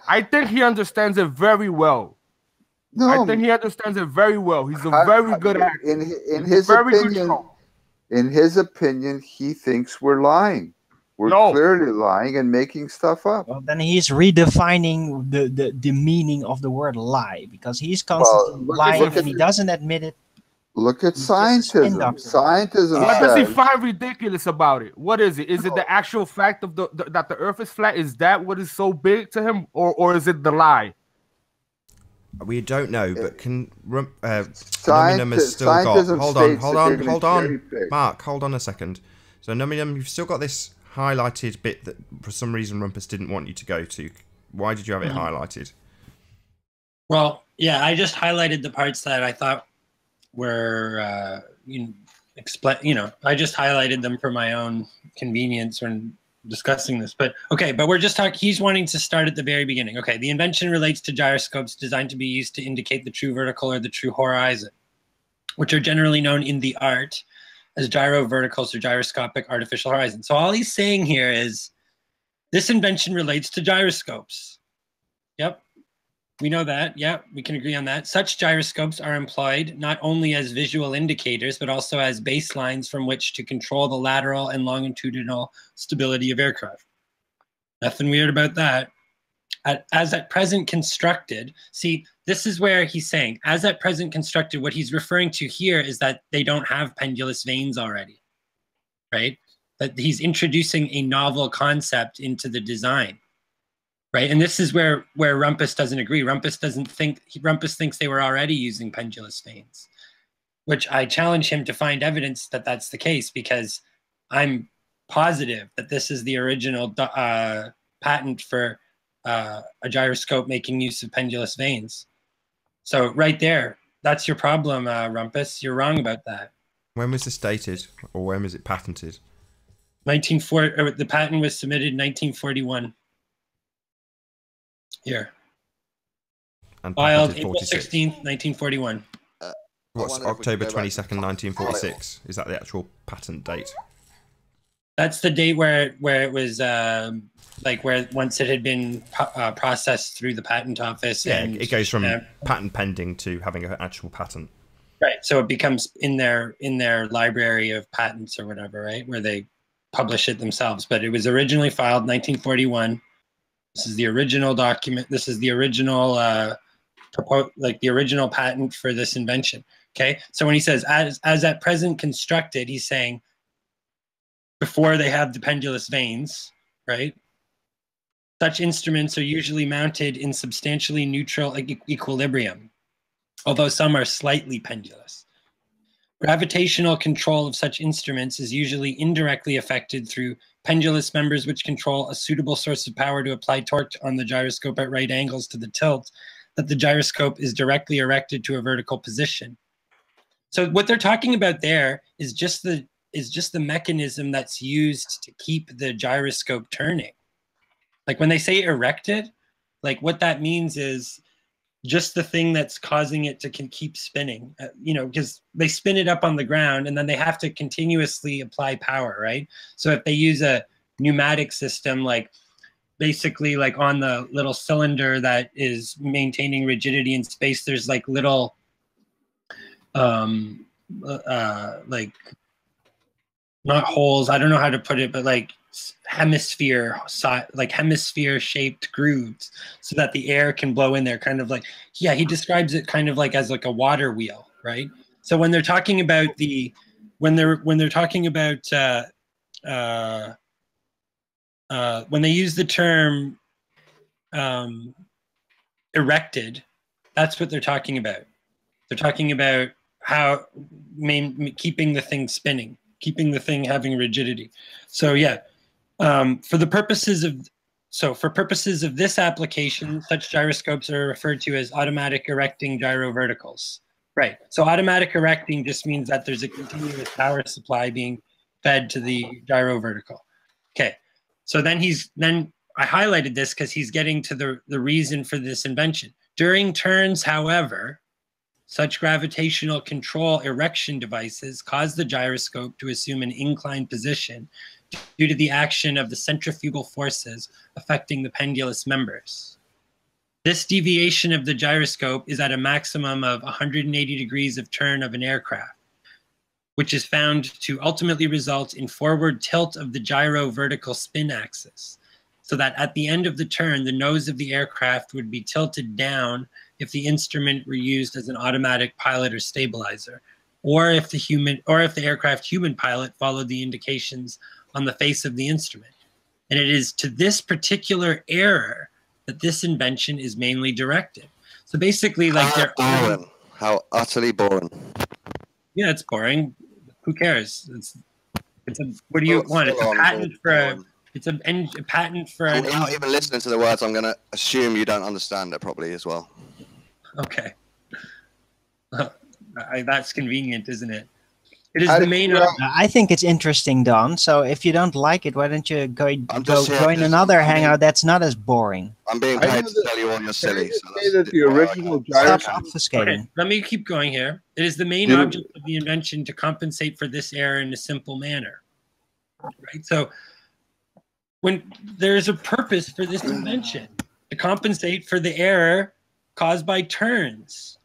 I think he understands it very well. No, I think he understands it very well. He's a very good actor. In his opinion, in his opinion, he thinks we're lying. We're clearly lying and making stuff up. Well, then he's redefining the meaning of the word lie, because he's constantly lying and he doesn't admit it. Look at scientism. Scientism What does he says, find ridiculous about it? What is it? Is it the actual fact of that the Earth is flat? Is that what is so big to him, or is it the lie? We don't know, but can Numinum has still got. Hold on, Mark. Hold on a second. So Numinum, you've still got this highlighted bit that for some reason Rumpus didn't want you to go to. Why did you have it highlighted? Well, yeah, I just highlighted the parts that I thought were I just highlighted them for my own convenience when discussing this. But okay, but we're just talking, he's wanting to start at the very beginning. Okay, the invention relates to gyroscopes designed to be used to indicate the true vertical or the true horizon, which are generally known in the art as gyroverticals or gyroscopic artificial horizons. So all he's saying here is this invention relates to gyroscopes. Yep. We know that. Yeah, we can agree on that. Such gyroscopes are employed not only as visual indicators, but also as baselines from which to control the lateral and longitudinal stability of aircraft. Nothing weird about that. As at present constructed, see, this is where he's saying, as at present constructed, what he's referring to here is that they don't have pendulous vanes already, right? That he's introducing a novel concept into the design. Right, and this is where Rumpus doesn't agree. Rumpus thinks they were already using pendulous vanes, which I challenge him to find evidence that that's the case, because I'm positive that this is the original patent for a gyroscope making use of pendulous vanes. So right there, that's your problem, Rumpus. You're wrong about that. When was this dated, or when was it patented? 1940. The patent was submitted in 1941. Here. And filed April 16th, 1941. What's October 22nd, 1946? Is that the actual patent date? That's the date where it was where once it had been processed through the patent office. Yeah, and it goes from patent pending to having an actual patent. Right, so it becomes in their library of patents or whatever, right, where they publish it themselves. But it was originally filed 1941. This is the original document. This is the original, the original patent for this invention. Okay, so when he says as at present constructed, he's saying before they have the pendulous vanes, right? Such instruments are usually mounted in substantially neutral equilibrium, although some are slightly pendulous. Gravitational control of such instruments is usually indirectly affected through pendulous members which control a suitable source of power to apply torque on the gyroscope at right angles to the tilt that the gyroscope is directly erected to a vertical position. So what they're talking about there is just the mechanism that's used to keep the gyroscope turning. Like when they say erected, like what that means is just the thing that's causing it to keep spinning, because they spin it up on the ground and then they have to continuously apply power, right? So if they use a pneumatic system, like basically like on the little cylinder that is maintaining rigidity in space, there's like little, like not holes, I don't know how to put it, but like hemisphere shaped grooves so that the air can blow in there, kind of like, yeah, he describes it kind of like as like a water wheel, right? So when they're talking about when they use the term erected, that's what they're talking about. They're talking about how keeping the thing spinning, keeping the thing having rigidity. So yeah, for purposes of this application, such gyroscopes are referred to as automatic erecting gyroverticals. Right. So automatic erecting just means that there's a continuous power supply being fed to the gyrovertical. Okay. So then I highlighted this because he's getting to the reason for this invention. During turns, however, such gravitational control erection devices cause the gyroscope to assume an inclined position due to the action of the centrifugal forces affecting the pendulous members. This deviation of the gyroscope is at a maximum of 180 degrees of turn of an aircraft. which is found to ultimately result in forward tilt of the gyro vertical spin axis, so that at the end of the turn, the nose of the aircraft would be tilted down if the instrument were used as an automatic pilot or stabilizer, or if the aircraft human pilot followed the indications on the face of the instrument. And it is to this particular error that this invention is mainly directed. So basically, like how utterly boring. Yeah, it's boring. Who cares? It's a. What do you want? It's a patent for. It's a patent for. Without even listening to the words, I'm going to assume you don't understand it properly as well. Okay. That's convenient, isn't it? It is the main. I think it's interesting, Don. So if you don't like it, why don't you go join another hangout that's not as boring? I'm being paid to tell you all you're silly. That the original gyro. Stop obfuscating. Okay, let me keep going here. It is the main object of the invention to compensate for this error in a simple manner. Right. So when there is a purpose for this invention to compensate for the error caused by turns.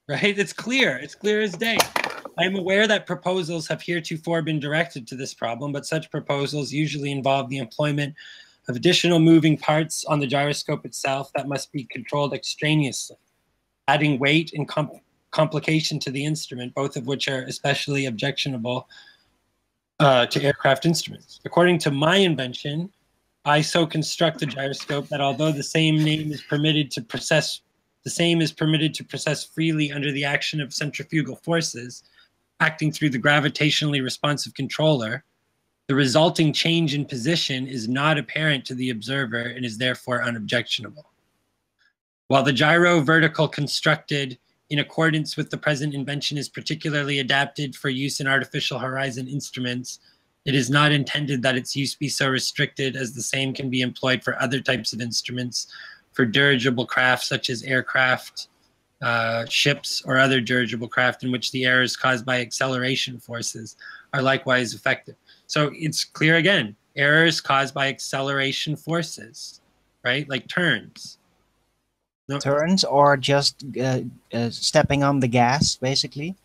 Right? It's clear. It's clear as day. I am aware that proposals have heretofore been directed to this problem, but such proposals usually involve the employment of additional moving parts on the gyroscope itself that must be controlled extraneously, adding weight and complication to the instrument, both of which are especially objectionable to aircraft instruments. According to my invention, I so construct the gyroscope that although the same is permitted to process freely under the action of centrifugal forces, acting through the gravitationally responsive controller, the resulting change in position is not apparent to the observer and is therefore unobjectionable. While the gyro vertical constructed in accordance with the present invention is particularly adapted for use in artificial horizon instruments, it is not intended that its use be so restricted, as the same can be employed for other types of instruments, for dirigible craft such as aircraft, ships, or other dirigible craft in which the errors caused by acceleration forces are likewise effective. So it's clear again, errors caused by acceleration forces, right? Like turns. No. Turns or just stepping on the gas, basically.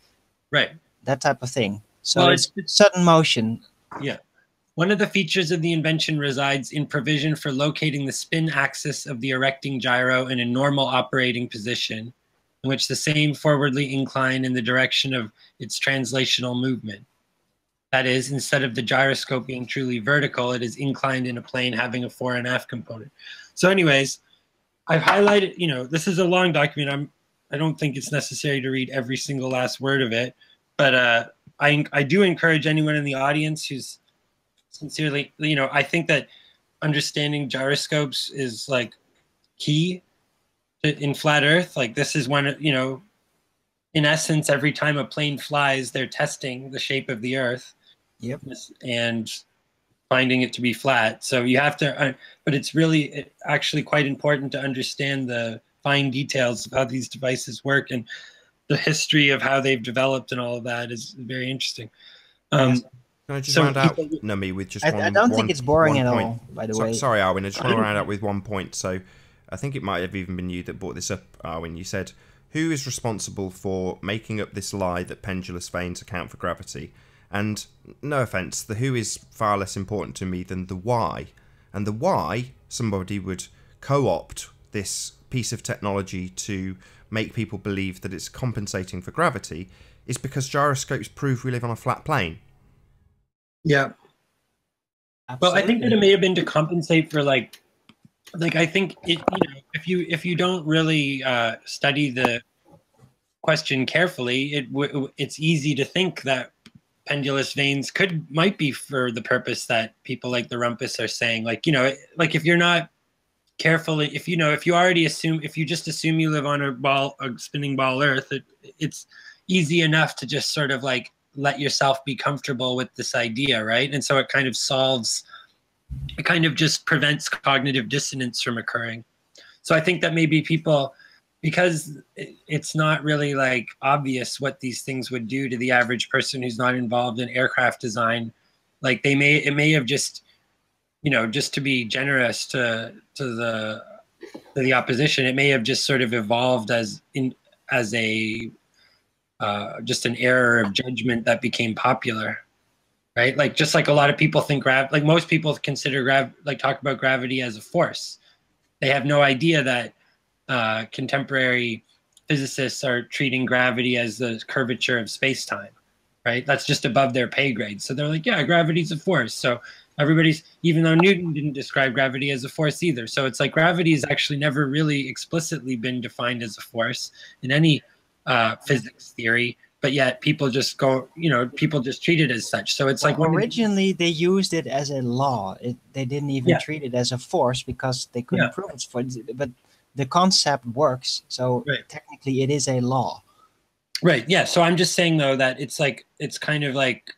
Right. That type of thing. So well, it's sudden motion. Yeah. One of the features of the invention resides in provision for locating the spin axis of the erecting gyro in a normal operating position, in which the same forwardly incline in the direction of its translational movement. That is, instead of the gyroscope being truly vertical, it is inclined in a plane having a fore and aft component. So anyways, I've highlighted, this is a long document. I don't think it's necessary to read every single last word of it, but I do encourage anyone in the audience who's sincerely, I think that understanding gyroscopes is like key in flat Earth. Like this is one, in essence, every time a plane flies, they're testing the shape of the Earth. Yep. And finding it to be flat. So you have to, but it's really actually quite important to understand the fine details of how these devices work, and the history of how they've developed and all of that is very interesting. Can I just round out, Nummy, with just one? I don't think it's boring at all, by the way. Sorry, Arwin, I just want to round out with 1 point. So I think it might have even been you that brought this up, Arwin. You said, who is responsible for making up this lie that pendulous vanes account for gravity? And no offence, the who is far less important to me than the why. And the why, somebody would co-opt this piece of technology to make people believe that it's compensating for gravity, is because gyroscopes prove we live on a flat plane. Yeah. Absolutely. Well, I think that it may have been to compensate for like I think it, if you don't really study the question carefully, it's easy to think that pendulous vanes might be for the purpose that people like the Rumpus are saying. Like if you're not careful, if you already assume, if you just assume you live on a spinning ball Earth, it's easy enough to just sort of like let yourself be comfortable with this idea, right? And so it kind of just prevents cognitive dissonance from occurring. So I think that maybe people, because it's not really like obvious what these things would do to the average person who's not involved in aircraft design, like it may have just, just to be generous to the opposition, it may have just sort of evolved as a just an error of judgment that became popular, right? Like just like a lot of people think like most people consider talk about gravity as a force. They have no idea that contemporary physicists are treating gravity as the curvature of space-time, right? That's just above their pay grade. So they're like, yeah, gravity's a force. So even though Newton didn't describe gravity as a force either. So it's like gravity has actually never really explicitly been defined as a force in any physics theory, but yet people just people just treat it as such. So it's like originally they used it as a law. They didn't even treat it as a force because they couldn't prove it's force. But the concept works, so technically it is a law. Right. Yeah. So I'm just saying though that it's kind of like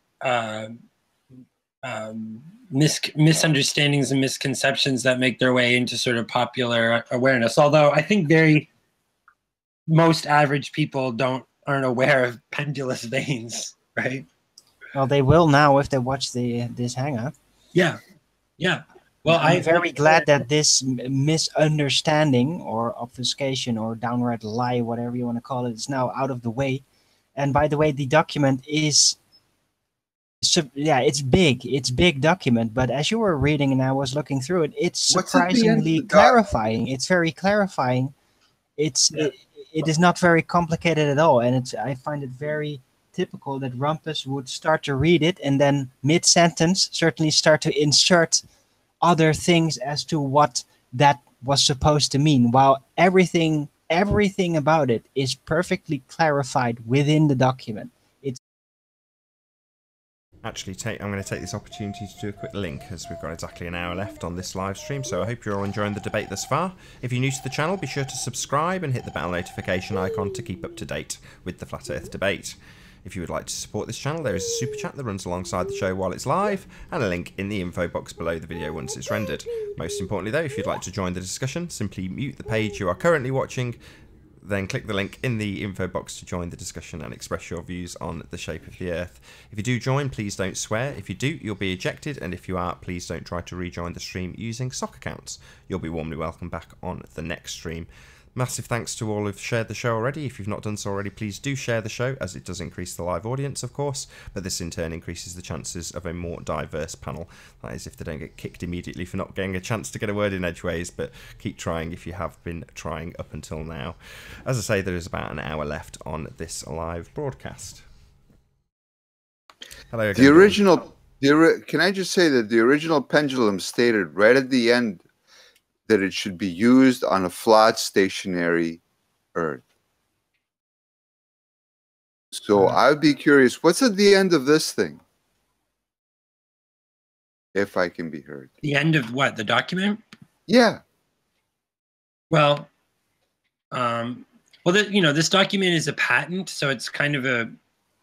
misunderstandings and misconceptions that make their way into sort of popular awareness. Although I think most average people aren't aware of pendulous veins, right? Well, they will now if they watch this hangout. Yeah. Yeah. Well, I'm very glad that this misunderstanding or obfuscation or downright lie, whatever you want to call it, is now out of the way. And by the way, the document is, it's big. It's big document. But as you were reading and I was looking through it, it's surprisingly clarifying. It's very clarifying. It is not very complicated at all. And I find it very typical that Rumpus would start to read it and then mid-sentence certainly start to insert other things as to what that was supposed to mean, while everything about it is perfectly clarified within the document. Actually, I'm going to take this opportunity to do a quick link, as we've got exactly an hour left on this live stream, so I hope you're all enjoying the debate thus far. If you're new to the channel, be sure to subscribe and hit the bell notification icon to keep up to date with the Flat Earth debate. If you would like to support this channel, there is a super chat that runs alongside the show while it's live, and a link in the info box below the video once it's rendered. Most importantly though, if you'd like to join the discussion, simply mute the page you are currently watching, then click the link in the info box to join the discussion and express your views on the shape of the Earth. If you do join, please don't swear. If you do, you'll be ejected, and if you are, please don't try to rejoin the stream using sock accounts. You'll be warmly welcome back on the next stream. Massive thanks to all who've shared the show already. If you've not done so already, please do share the show, as it does increase the live audience, of course, but this in turn increases the chances of a more diverse panel. That is if they don't get kicked immediately for not getting a chance to get a word in edgeways, but keep trying if you have been trying up until now. As I say, there is about an hour left on this live broadcast. Hello again. Can I just say that the original pendulum stated right at the end that it should be used on a flat stationary Earth. So I'd be curious, what's at the end of this thing? If I can be heard. The end of what? The document? Yeah. Well, this document is a patent, so it's kind of a...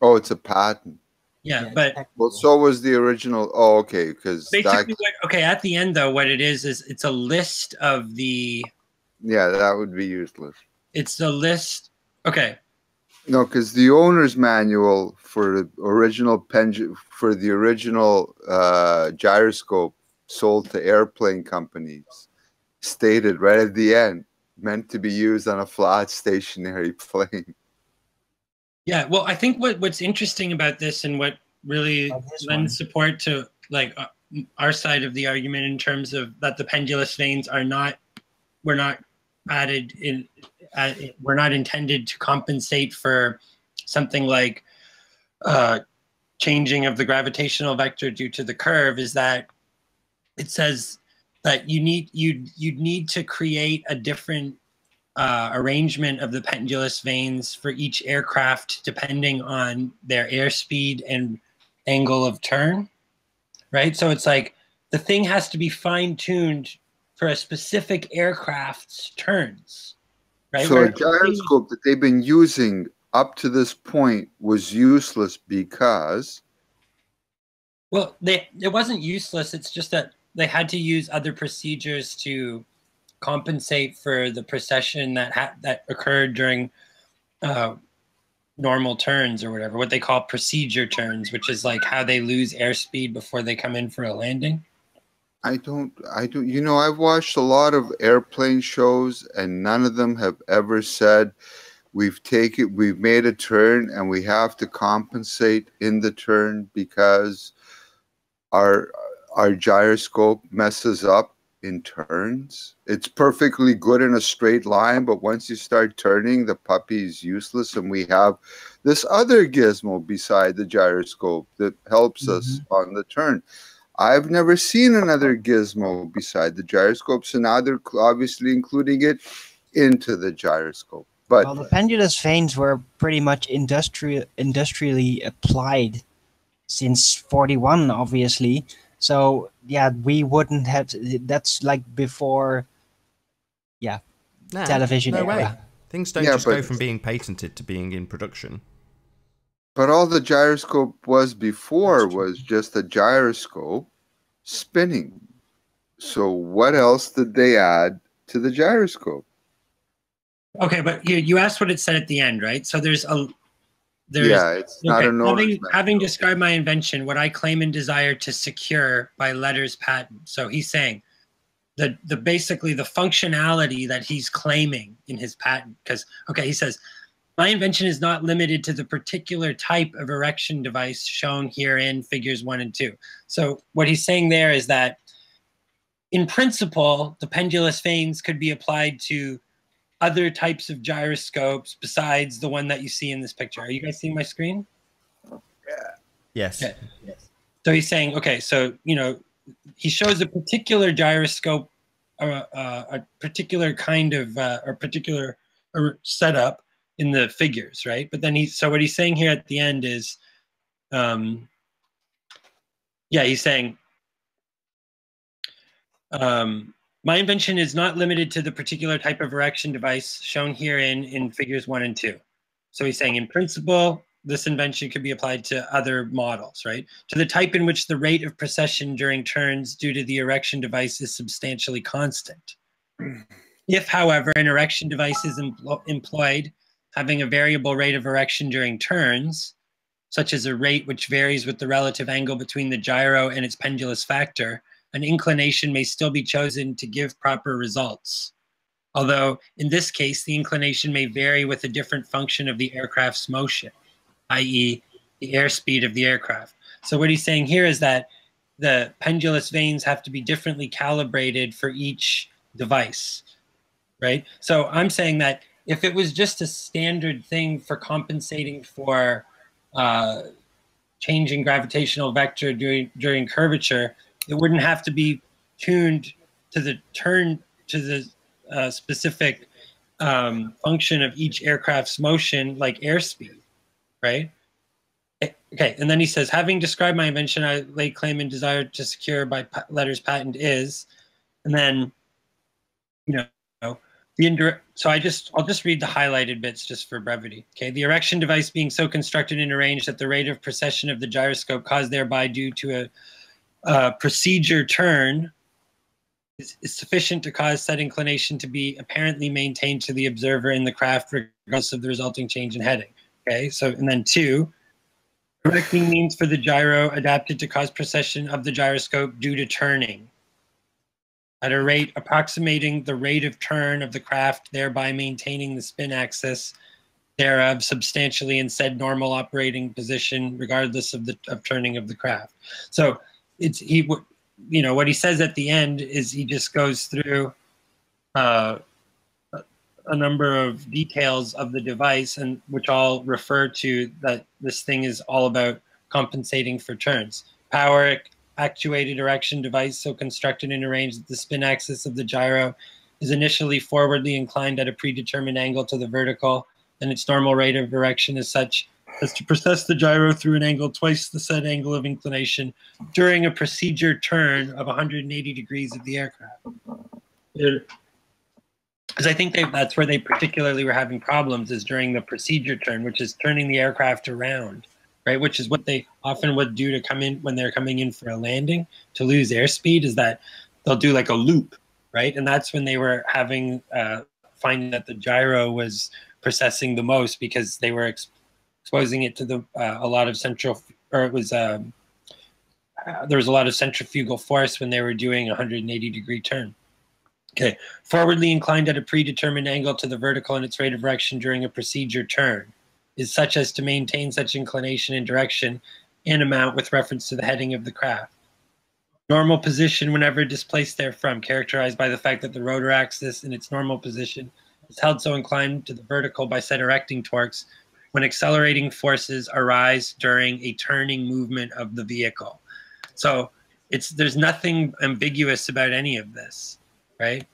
Oh, it's a patent. Yeah, but... Well, so was the original... Oh, okay, because... Basically, at the end, though, what it is it's a list of the... Yeah, that would be useless. It's a list... Okay. No, because the owner's manual for the original gyroscope sold to airplane companies stated right at the end, meant to be used on a flat stationary plane. Yeah, well, I think what's interesting about this and what really lends support to our side of the argument in terms of that the pendulous veins were not intended to compensate for something like changing of the gravitational vector due to the curve, is that it says that you'd need to create a different arrangement of the pendulous veins for each aircraft depending on their airspeed and angle of turn, right? So it's like the thing has to be fine-tuned for a specific aircraft's turns, right? So a gyroscope that they've been using up to this point was useless because... Well, it wasn't useless. It's just that they had to use other procedures to compensate for the precession that occurred during normal turns or whatever, what they call procedure turns, which is like how they lose airspeed before they come in for a landing. I don't, you know, I've watched a lot of airplane shows and none of them have ever said, we've made a turn and we have to compensate in the turn because our gyroscope messes up in turns. It's perfectly good in a straight line, but once you start turning, the puppy is useless, and we have this other gizmo beside the gyroscope that helps us on the turn. I've never seen another gizmo beside the gyroscope, so now they're obviously including it into the gyroscope. But well, the pendulous vanes were pretty much industrially applied since 41, obviously. So yeah, we wouldn't have. That's like before, television no era. way. Things don't just go from being patented to being in production. But all the gyroscope was before was just a gyroscope spinning. So what else did they add to the gyroscope? Okay, but you asked what it said at the end, right? So there's it's not an owner's having described my invention, what I claim and desire to secure by letters patent. So he's saying the basically the functionality that he's claiming in his patent, because he says my invention is not limited to the particular type of erection device shown here in figures 1 and 2. So what he's saying there is that in principle, the pendulous vanes could be applied to other types of gyroscopes besides the one that you see in this picture. Are you guys seeing my screen? Yes. Okay. So he's saying, so, he shows a particular gyroscope, a particular kind of, or particular setup in the figures, right? But then so what he's saying here at the end is, he's saying, my invention is not limited to the particular type of erection device shown herein in figures 1 and 2. So he's saying, in principle, this invention could be applied to other models, right? To the type in which the rate of precession during turns due to the erection device is substantially constant. If, however, an erection device is employed having a variable rate of erection during turns, such as a rate which varies with the relative angle between the gyro and its pendulous factor, an inclination may still be chosen to give proper results. Although, in this case, the inclination may vary with a different function of the aircraft's motion, i.e. the airspeed of the aircraft. So what he's saying here is that the pendulous vanes have to be differently calibrated for each device, right? So I'm saying that if it was just a standard thing for compensating for changing gravitational vector during curvature, it wouldn't have to be tuned to the specific function of each aircraft's motion, like airspeed, right? Okay, and then he says, having described my invention, I lay claim and desire to secure by letters patent is, and then, the indirect. So I'll just read the highlighted bits just for brevity. Okay, the erection device being so constructed and arranged that the rate of precession of the gyroscope caused thereby due to a procedure turn is sufficient to cause said inclination to be apparently maintained to the observer in the craft regardless of the resulting change in heading. Okay, so, and then 2, correcting means for the gyro adapted to cause precession of the gyroscope due to turning at a rate approximating the rate of turn of the craft, thereby maintaining the spin axis thereof substantially in said normal operating position regardless of turning of the craft. So what he says at the end is he just goes through a number of details of the device, and which all refer to that this thing is all about compensating for turns. Power actuated erection device so constructed and arranged that the spin axis of the gyro is initially forwardly inclined at a predetermined angle to the vertical, and its normal rate of erection is such as to process the gyro through an angle twice the said angle of inclination during a procedure turn of 180 degrees of the aircraft. Because I think that's where they particularly were having problems, is during the procedure turn, which is turning the aircraft around, right? Which is what they often would do to come in when they're coming in for a landing to lose airspeed, is that they'll do like a loop, right? And that's when they were having finding that the gyro was processing the most because they were exposing it to a lot of central, or it was there was a lot of centrifugal force when they were doing a 180 degree turn. Okay. Forwardly inclined at a predetermined angle to the vertical in its rate of direction during a procedure turn is such as to maintain such inclination and direction in amount with reference to the heading of the craft. Normal position whenever displaced therefrom, characterized by the fact that the rotor axis in its normal position is held so inclined to the vertical by said erecting torques when accelerating forces arise during a turning movement of the vehicle. So there's nothing ambiguous about any of this, right?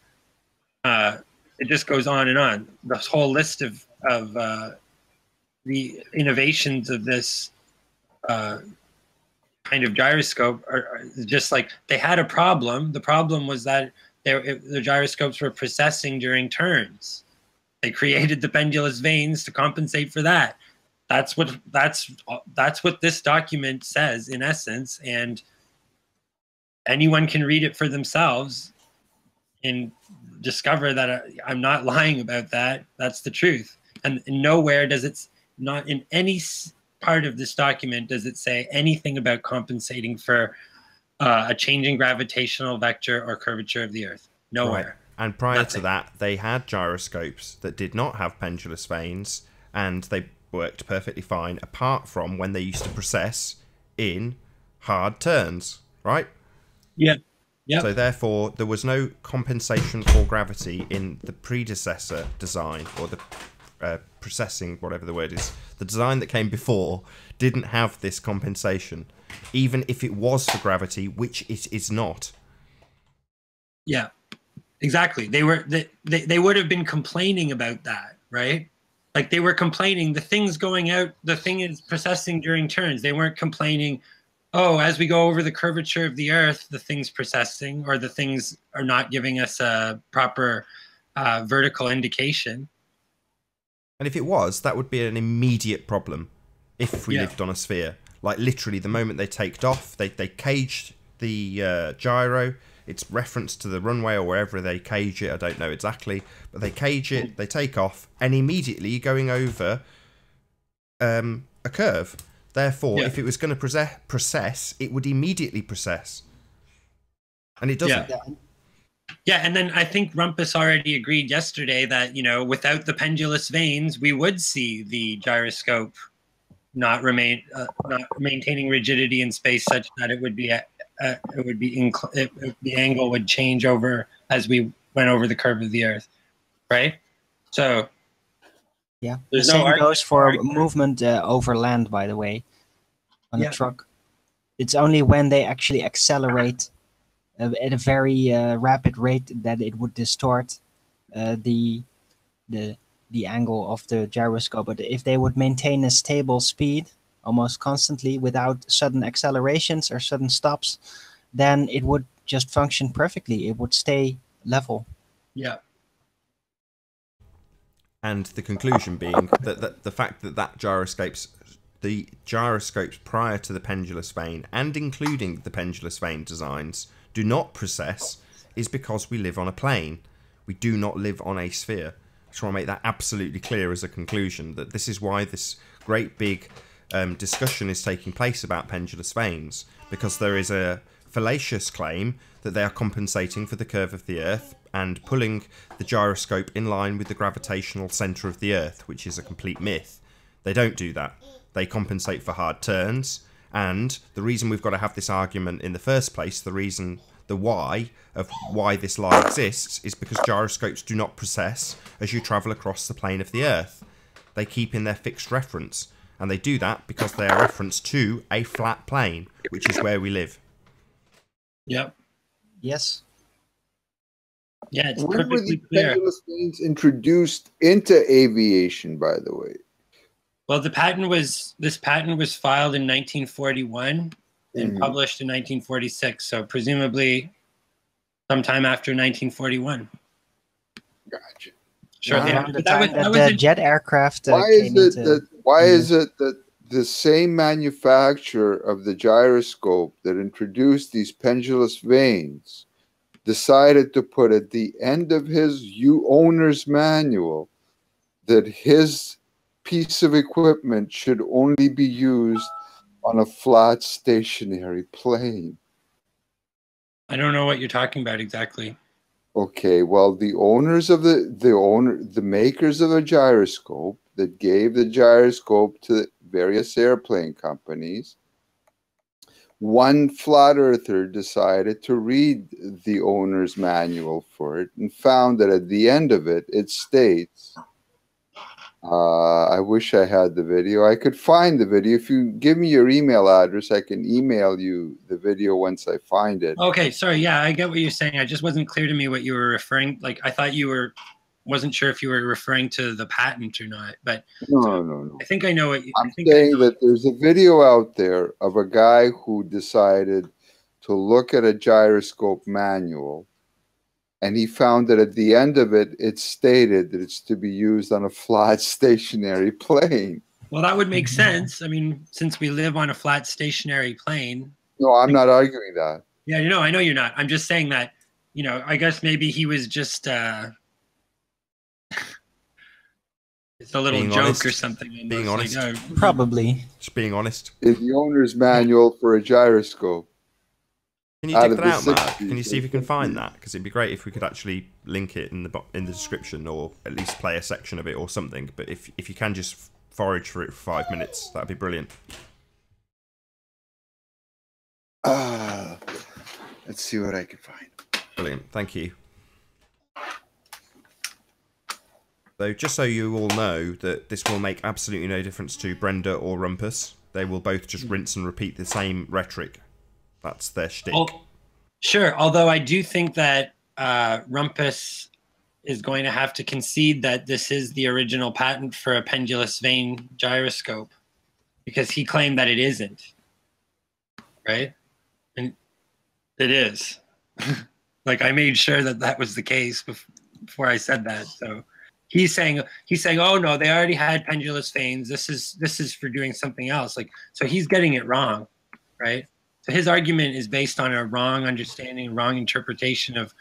It just goes on and on. This whole list of the innovations of this kind of gyroscope are just like, they had a problem. The problem was that the gyroscopes were precessing during turns. They created the pendulous vanes to compensate for that. That's what this document says in essence, and anyone can read it for themselves and discover that I'm not lying about that. That's the truth. And nowhere does it, not in any part of this document does it say anything about compensating for a changing gravitational vector or curvature of the Earth. Nowhere. Right. And prior to that, they had gyroscopes that did not have pendulous vanes, and they worked perfectly fine, apart from when they used to precess in hard turns, right? Yeah. Yep. So therefore, there was no compensation for gravity in the predecessor design, or the precessing, whatever the word is. The design that came before didn't have this compensation, even if it was for gravity, which it is not. Yeah, exactly. They would have been complaining about that, right? Like they were complaining, the thing's going out, the thing is precessing during turns. They weren't complaining, oh, as we go over the curvature of the Earth, the thing's precessing, or the things are not giving us a proper vertical indication. And if it was, that would be an immediate problem if we lived on a sphere. Like literally the moment they taked off, they caged the gyro. It's referenced to the runway or wherever they cage it. I don't know exactly. But they cage it, they take off, and immediately you're going over a curve. Therefore, if it was going to precess, it would immediately precess. And it doesn't. Yeah, and then I think Rumpus already agreed yesterday that, you know, without the pendulous vanes, we would see the gyroscope not maintaining rigidity in space such that it would be the angle would change over as we went over the curve of the Earth, right? So yeah, the same goes for movement over land, by the way, on a truck. It's only when they actually accelerate at a very rapid rate that it would distort the angle of the gyroscope. But if they would maintain a stable speed almost constantly without sudden accelerations or sudden stops, then it would just function perfectly. It would stay level. Yeah. And the conclusion being that the fact that the gyroscopes prior to the pendulous vane, and including the pendulous vane designs, do not precess is because we live on a plane. We do not live on a sphere. I just want to make that absolutely clear as a conclusion, that this is why this great big discussion is taking place about pendulous vanes, because there is a fallacious claim that they are compensating for the curve of the Earth and pulling the gyroscope in line with the gravitational centre of the Earth, which is a complete myth. They don't do that. They compensate for hard turns, and the reason we've got to have this argument in the first place, the why of why this lie exists, is because gyroscopes do not precess as you travel across the plane of the Earth. They keep in their fixed reference, and they do that because they are referenced to a flat plane, which is where we live. Yep. Yes. Yeah, it's when were perfectly the clear. pendulous vanes introduced into aviation, by the way? Well, this patent was filed in 1941 and published in 1946, so presumably sometime after 1941. Gotcha. Sure. Around the time that the jet aircraft why is it that the same manufacturer of the gyroscope that introduced these pendulous vanes decided to put at the end of his owner's manual that his piece of equipment should only be used on a flat stationary plane? I don't know what you're talking about exactly. Okay, well, the owners of the makers of the gyroscope that gave the gyroscope to various airplane companies, one flat earther decided to read the owner's manual for it and found that at the end of it, it states, I wish I had the video. I could find the video. If you give me your email address, I can email you the video once I find it. Okay, sorry. Yeah, I get what you're saying. I just wasn't clear to me what you were referring. Like, I thought you were, wasn't sure if you were referring to the patent or not. But No. I think I know what you. I'm saying that there's a video out there of a guy who decided to look at a gyroscope manual, and he found that at the end of it, it stated that it's to be used on a flat stationary plane. Well, that would make sense. I mean, since we live on a flat stationary plane. No, I'm not arguing that. Yeah, I know you're not. I'm just saying that, I guess maybe he was just it's a little Being joke honest. or something. Being honest. Probably. Just being honest. In the owner's manual for a gyroscope. Can you dig that out, Mark? Can you see if you can find that? Because it'd be great if we could actually link it in the description, or at least play a section of it or something. But if you can just forage for it for 5 minutes, that'd be brilliant. Let's see what I can find. Brilliant, thank you. So just so you all know that this will make absolutely no difference to Brenda or Rumpus. They will both just rinse and repeat the same rhetoric. That's their shtick. Sure, although I do think that Rumpus is going to have to concede that this is the original patent for a pendulous vane gyroscope, because he claimed that it isn't, right? And it is. Like, I made sure that that was the case before I said that. So he's saying, oh no, they already had pendulous vanes. This is for doing something else. Like, so he's getting it wrong, right? So his argument is based on a wrong understanding, wrong interpretation of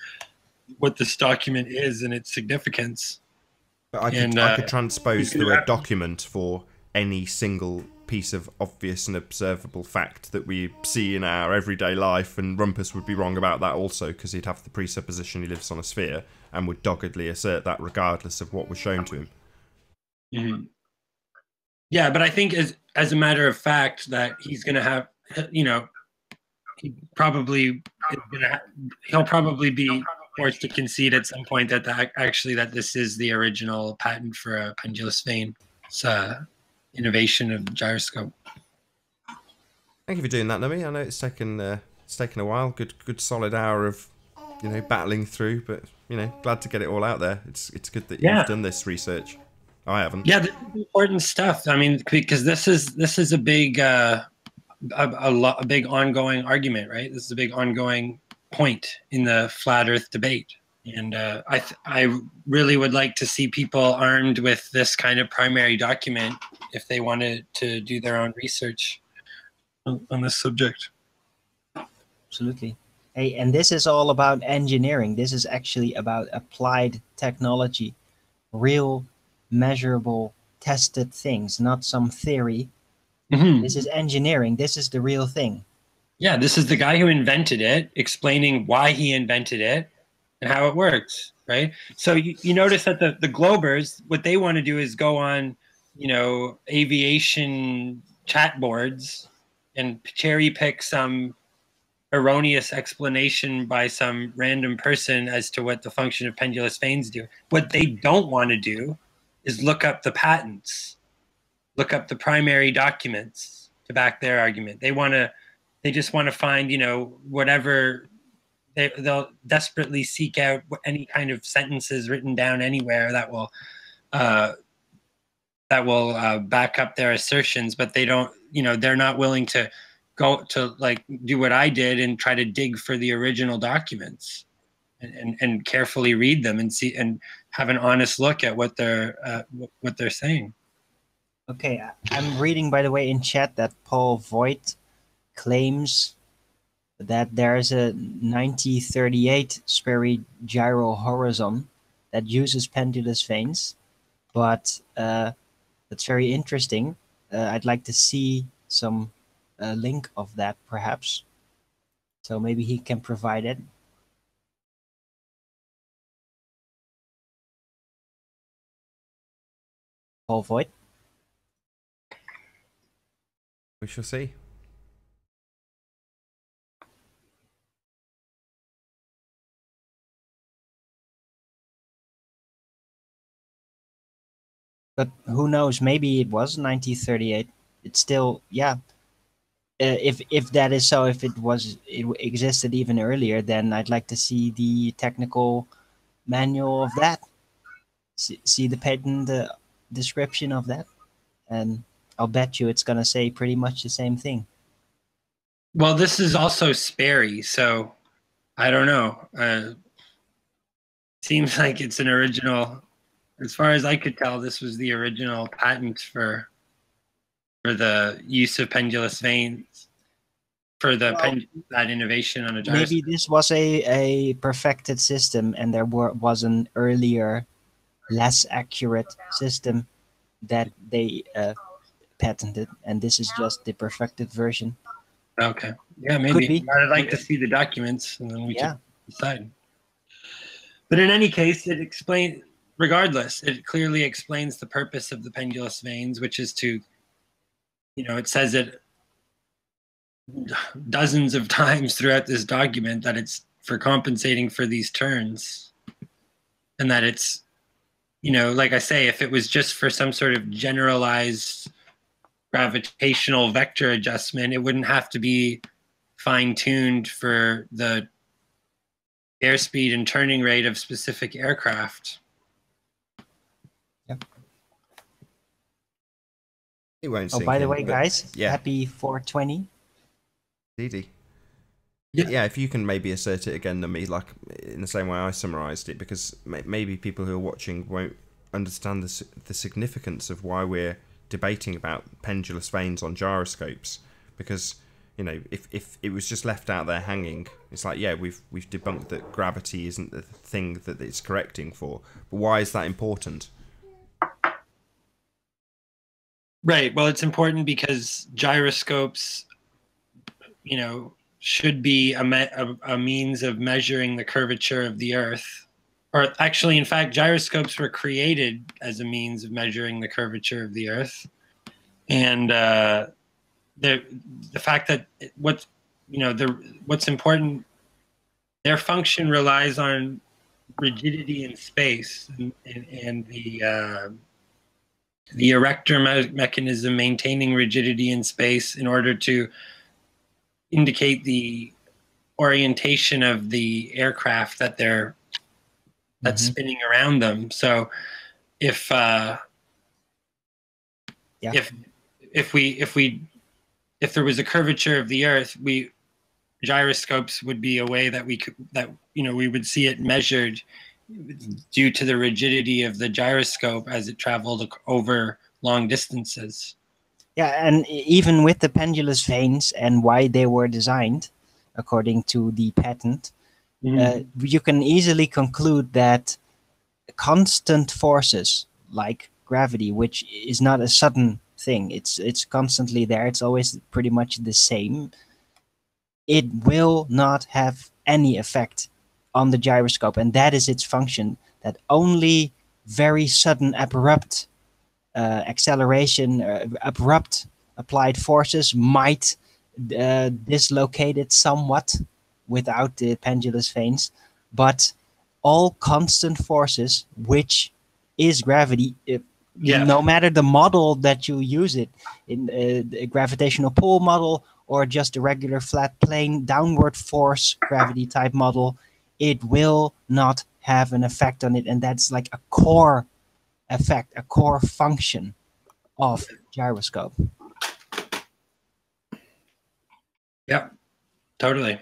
what this document is and its significance. But I could transpose the word document for any single piece of obvious and observable fact that we see in our everyday life, and Rumpus would be wrong about that also, because he'd have the presupposition he lives on a sphere and would doggedly assert that regardless of what was shown to him. Mm-hmm. Yeah, but I think as a matter of fact that he's going to have, he'll probably be forced to concede at some point that that this is the original patent for a pendulous vane. It's innovation of the gyroscope. Thank you for doing that, Numi. I know it's taken a while, good solid hour of battling through, but glad to get it all out there. It's good that you've done this research. I haven't. Yeah, this is important stuff. I mean, because this is a big a big ongoing argument, right? This is a big ongoing point in the flat Earth debate, and I really would like to see people armed with this kind of primary document if they wanted to do their own research on this subject. Absolutely. Hey, and this is all about engineering. This is actually about applied technology, real, measurable, tested things, not some theory. Mm-hmm. This is engineering. This is the real thing. Yeah, this is the guy who invented it, explaining why he invented it and how it works, right? So you notice that the Globers, what they want to do is go on, aviation chat boards and cherry pick some erroneous explanation by some random person as to what the function of pendulous vanes do. What they don't want to do is look up the patents, look up the primary documents to back their argument. They just want to find, whatever. They'll desperately seek out any kind of sentences written down anywhere that will back up their assertions, but they don't. They're not willing to go to do what I did and try to dig for the original documents and carefully read them and see and have an honest look at what they're saying. Okay, I'm reading, by the way, in chat that Paul Voigt claims that there's a 9038 Sperry gyro horizon that uses pendulous vanes, but that's very interesting. I'd like to see some link of that, perhaps. So maybe he can provide it. Paul Voigt. We shall see. But who knows? Maybe it was 1938. It's still, yeah. If that is so, if it existed even earlier, then I'd like to see the technical manual of that. See the patent description of that, and I'll bet you it's gonna say pretty much the same thing. Well, this is also Sperry, so I don't know. Seems like it's an original. As far as I could tell, this was the original patent for the use of pendulous vanes, for the that innovation on a gyroscope. Maybe this was a perfected system, and there was an earlier, less accurate system that they patented, and this is just the perfected version. Okay. Yeah, maybe. I'd like to see the documents, and then we can decide. But in any case, regardless, it clearly explains the purpose of the pendulous vanes, which is to, it says it dozens of times throughout this document that it's for compensating for these turns. And that it's, like I say, if it was just for some sort of generalized gravitational vector adjustment, it wouldn't have to be fine-tuned for the airspeed and turning rate of specific aircraft. Yep. It won't. Oh, by the way, guys, happy 420. Didi. Yeah, if you can maybe assert it again to me, like in the same way I summarized it, because maybe people who are watching won't understand the significance of why we're debating about pendulous vanes on gyroscopes, because if it was just left out there hanging, it's like, yeah, we've debunked that gravity isn't the thing that it's correcting for, but why is that important? Right. Well, it's important because gyroscopes, should be a means of measuring the curvature of the Earth. Or actually, in fact, gyroscopes were created as a means of measuring the curvature of the Earth. And the fact that what's important, their function relies on rigidity in space, and the erector mechanism maintaining rigidity in space in order to indicate the orientation of the aircraft that that's spinning around them. So if there was a curvature of the Earth, gyroscopes would be a way that we would see it measured due to the rigidity of the gyroscope as it traveled over long distances. Yeah, and even with the pendulous vanes and why they were designed, according to the patent, you can easily conclude that constant forces like gravity, which is not a sudden thing, it's constantly there, it's always pretty much the same, it will not have any effect on the gyroscope, and that is its function, that only very sudden abrupt acceleration, abrupt applied forces might dislocate it somewhat without the pendulous vanes, but all constant forces, which is gravity, no matter the model that you use it in, a gravitational pull model or just a regular flat plane downward force gravity type model, it will not have an effect on it, and that's like a core effect, a core function of gyroscope. Yeah, totally.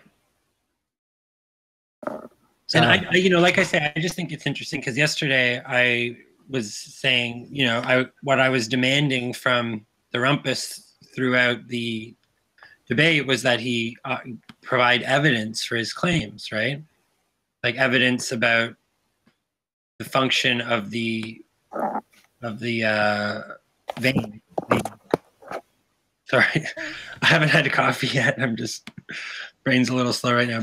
And I like I say, I just think it's interesting because yesterday I was saying, what I was demanding from the Rumpus throughout the debate was that he provide evidence for his claims, right? Like evidence about the function of the vein. Sorry, I haven't had a coffee yet. I'm just brain's a little slow right now.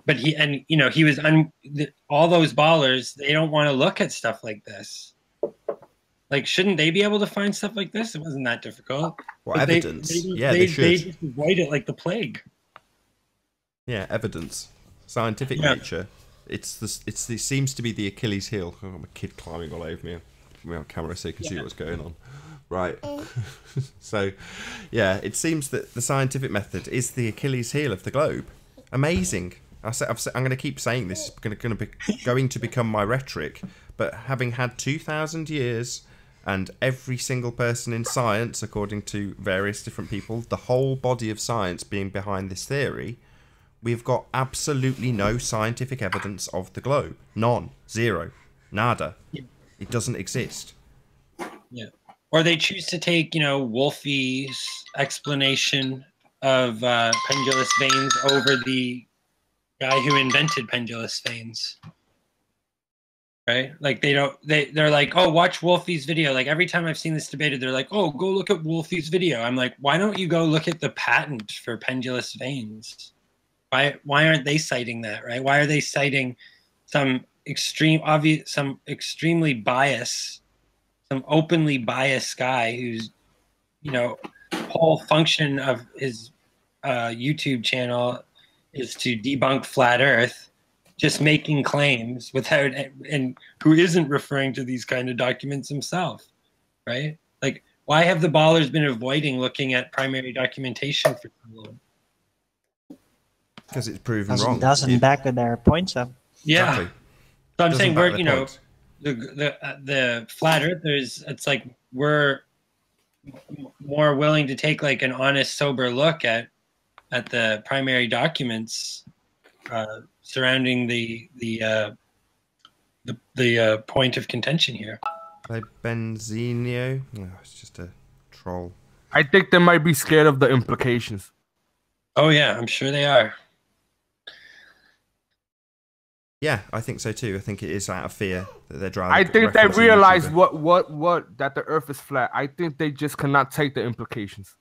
But he was all those ballers. They don't want to look at stuff like this. Like, shouldn't they be able to find stuff like this? It wasn't that difficult. What But evidence? They just avoid it like the plague. Yeah, evidence, scientific nature. It seems to be the Achilles heel. Oh, my kid climbing all over me. We're on camera so you can see what's going on. Right. So, yeah, it seems that the scientific method is the Achilles heel of the globe. Amazing. I'm going to keep saying this. It's going to become my rhetoric. But having had 2,000 years and every single person in science, according to various different people, the whole body of science being behind this theory, we've got absolutely no scientific evidence of the globe. None. Zero. Nada. It doesn't exist. Yeah. Or they choose to take, Wolfie's explanation of pendulous veins over the guy who invented pendulous veins. Right? Like they're like, oh, watch Wolfie's video. Like every time I've seen this debated, they're like, oh, go look at Wolfie's video. I'm like, why don't you go look at the patent for pendulous veins? Why aren't they citing that, right? Why are they citing some extremely biased, some openly biased guy who's, whole function of his YouTube channel is to debunk flat Earth, just making claims and who isn't referring to these kind of documents himself, right? Like, why have the ballers been avoiding looking at primary documentation for so long? Because it's proven wrong. Doesn't back their points up. Yeah. Exactly. So I'm Doesn't saying back their the flat earthers, it's like we're more willing to take like an honest, sober look at the primary documents surrounding the point of contention here. Like Benzinio? No, it's just a troll. I think they might be scared of the implications. Oh yeah, I'm sure they are. Yeah, I think so too. I think it is out of fear that they're driving. I think they realize what that the Earth is flat. I think they just cannot take the implications.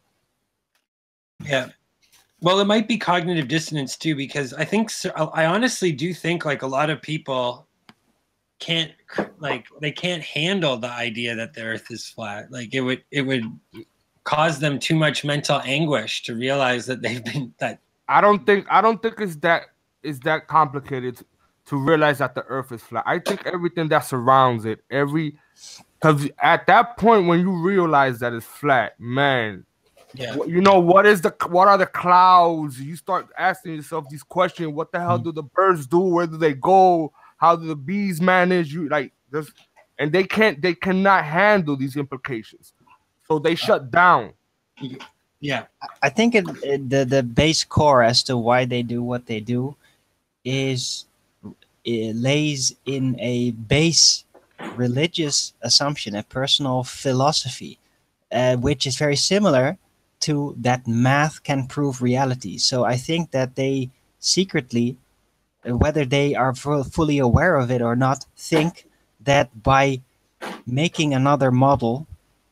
Yeah. Well, it might be cognitive dissonance too, because I honestly do think like a lot of people can't handle the idea that the Earth is flat. Like it would cause them too much mental anguish to realize that they've been that. I don't think it's that complicated to realize that the Earth is flat. I think everything that surrounds it, because at that point when you realize that it's flat, man, yeah, what are the clouds? You start asking yourself these questions. What the hell do the birds do? Where do they go? How do the bees manage? And they cannot handle these implications, so they shut down. Yeah, I think the base core as to why they do what they do is it lays in a base religious assumption, a personal philosophy, which is very similar to that math can prove reality. So I think that they secretly, whether they are fully aware of it or not, think that by making another model,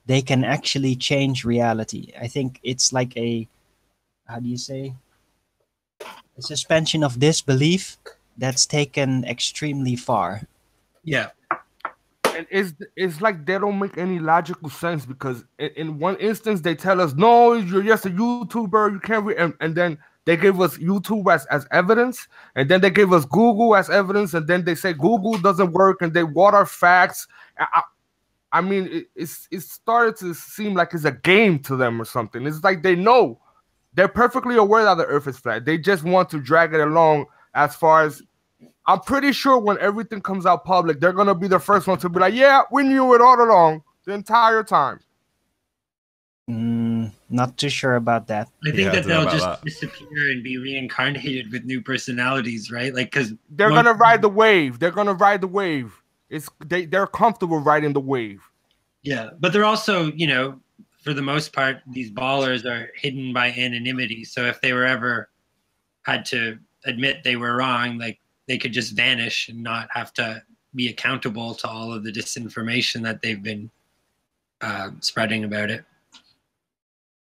they can actually change reality. I think it's like a suspension of disbelief that's taken extremely far. Yeah. And it's like they don't make any logical sense, because in one instance they tell us, no, you're just a YouTuber, you can't and then they give us YouTube as evidence, and then they give us Google as evidence, and then they say Google doesn't work, and they water facts. I mean, it started to seem like it's a game to them or something. It's like they're perfectly aware that the Earth is flat. They just want to drag it along. As far as I'm pretty sure when everything comes out public, they're gonna be the first one to be like, yeah, we knew it all along the entire time. Not too sure about that. I think that they'll just disappear and be reincarnated with new personalities, right? Like, because they're gonna ride the wave. They're gonna ride the wave. They're comfortable riding the wave. Yeah, but they're also, for the most part, these ballers are hidden by anonymity. So if they were ever had to admit they were wrong, like they could just vanish and not have to be accountable to all of the disinformation that they've been spreading about it.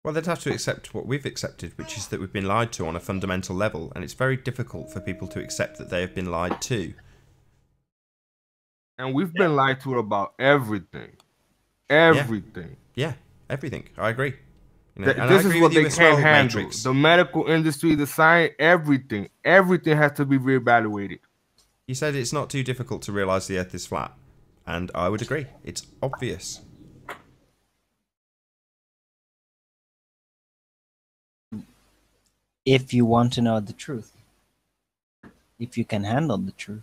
Well, they'd have to accept what we've accepted, which is that we've been lied to on a fundamental level, and it's very difficult for people to accept that they have been lied to. And we've been lied to about everything. Everything. Yeah, everything. I agree. You know, This is what they can't handle. Matrix. The medical industry, the science, everything. Everything has to be reevaluated. You said it's not too difficult to realize the Earth is flat. And I would agree. It's obvious. If you want to know the truth. If you can handle the truth.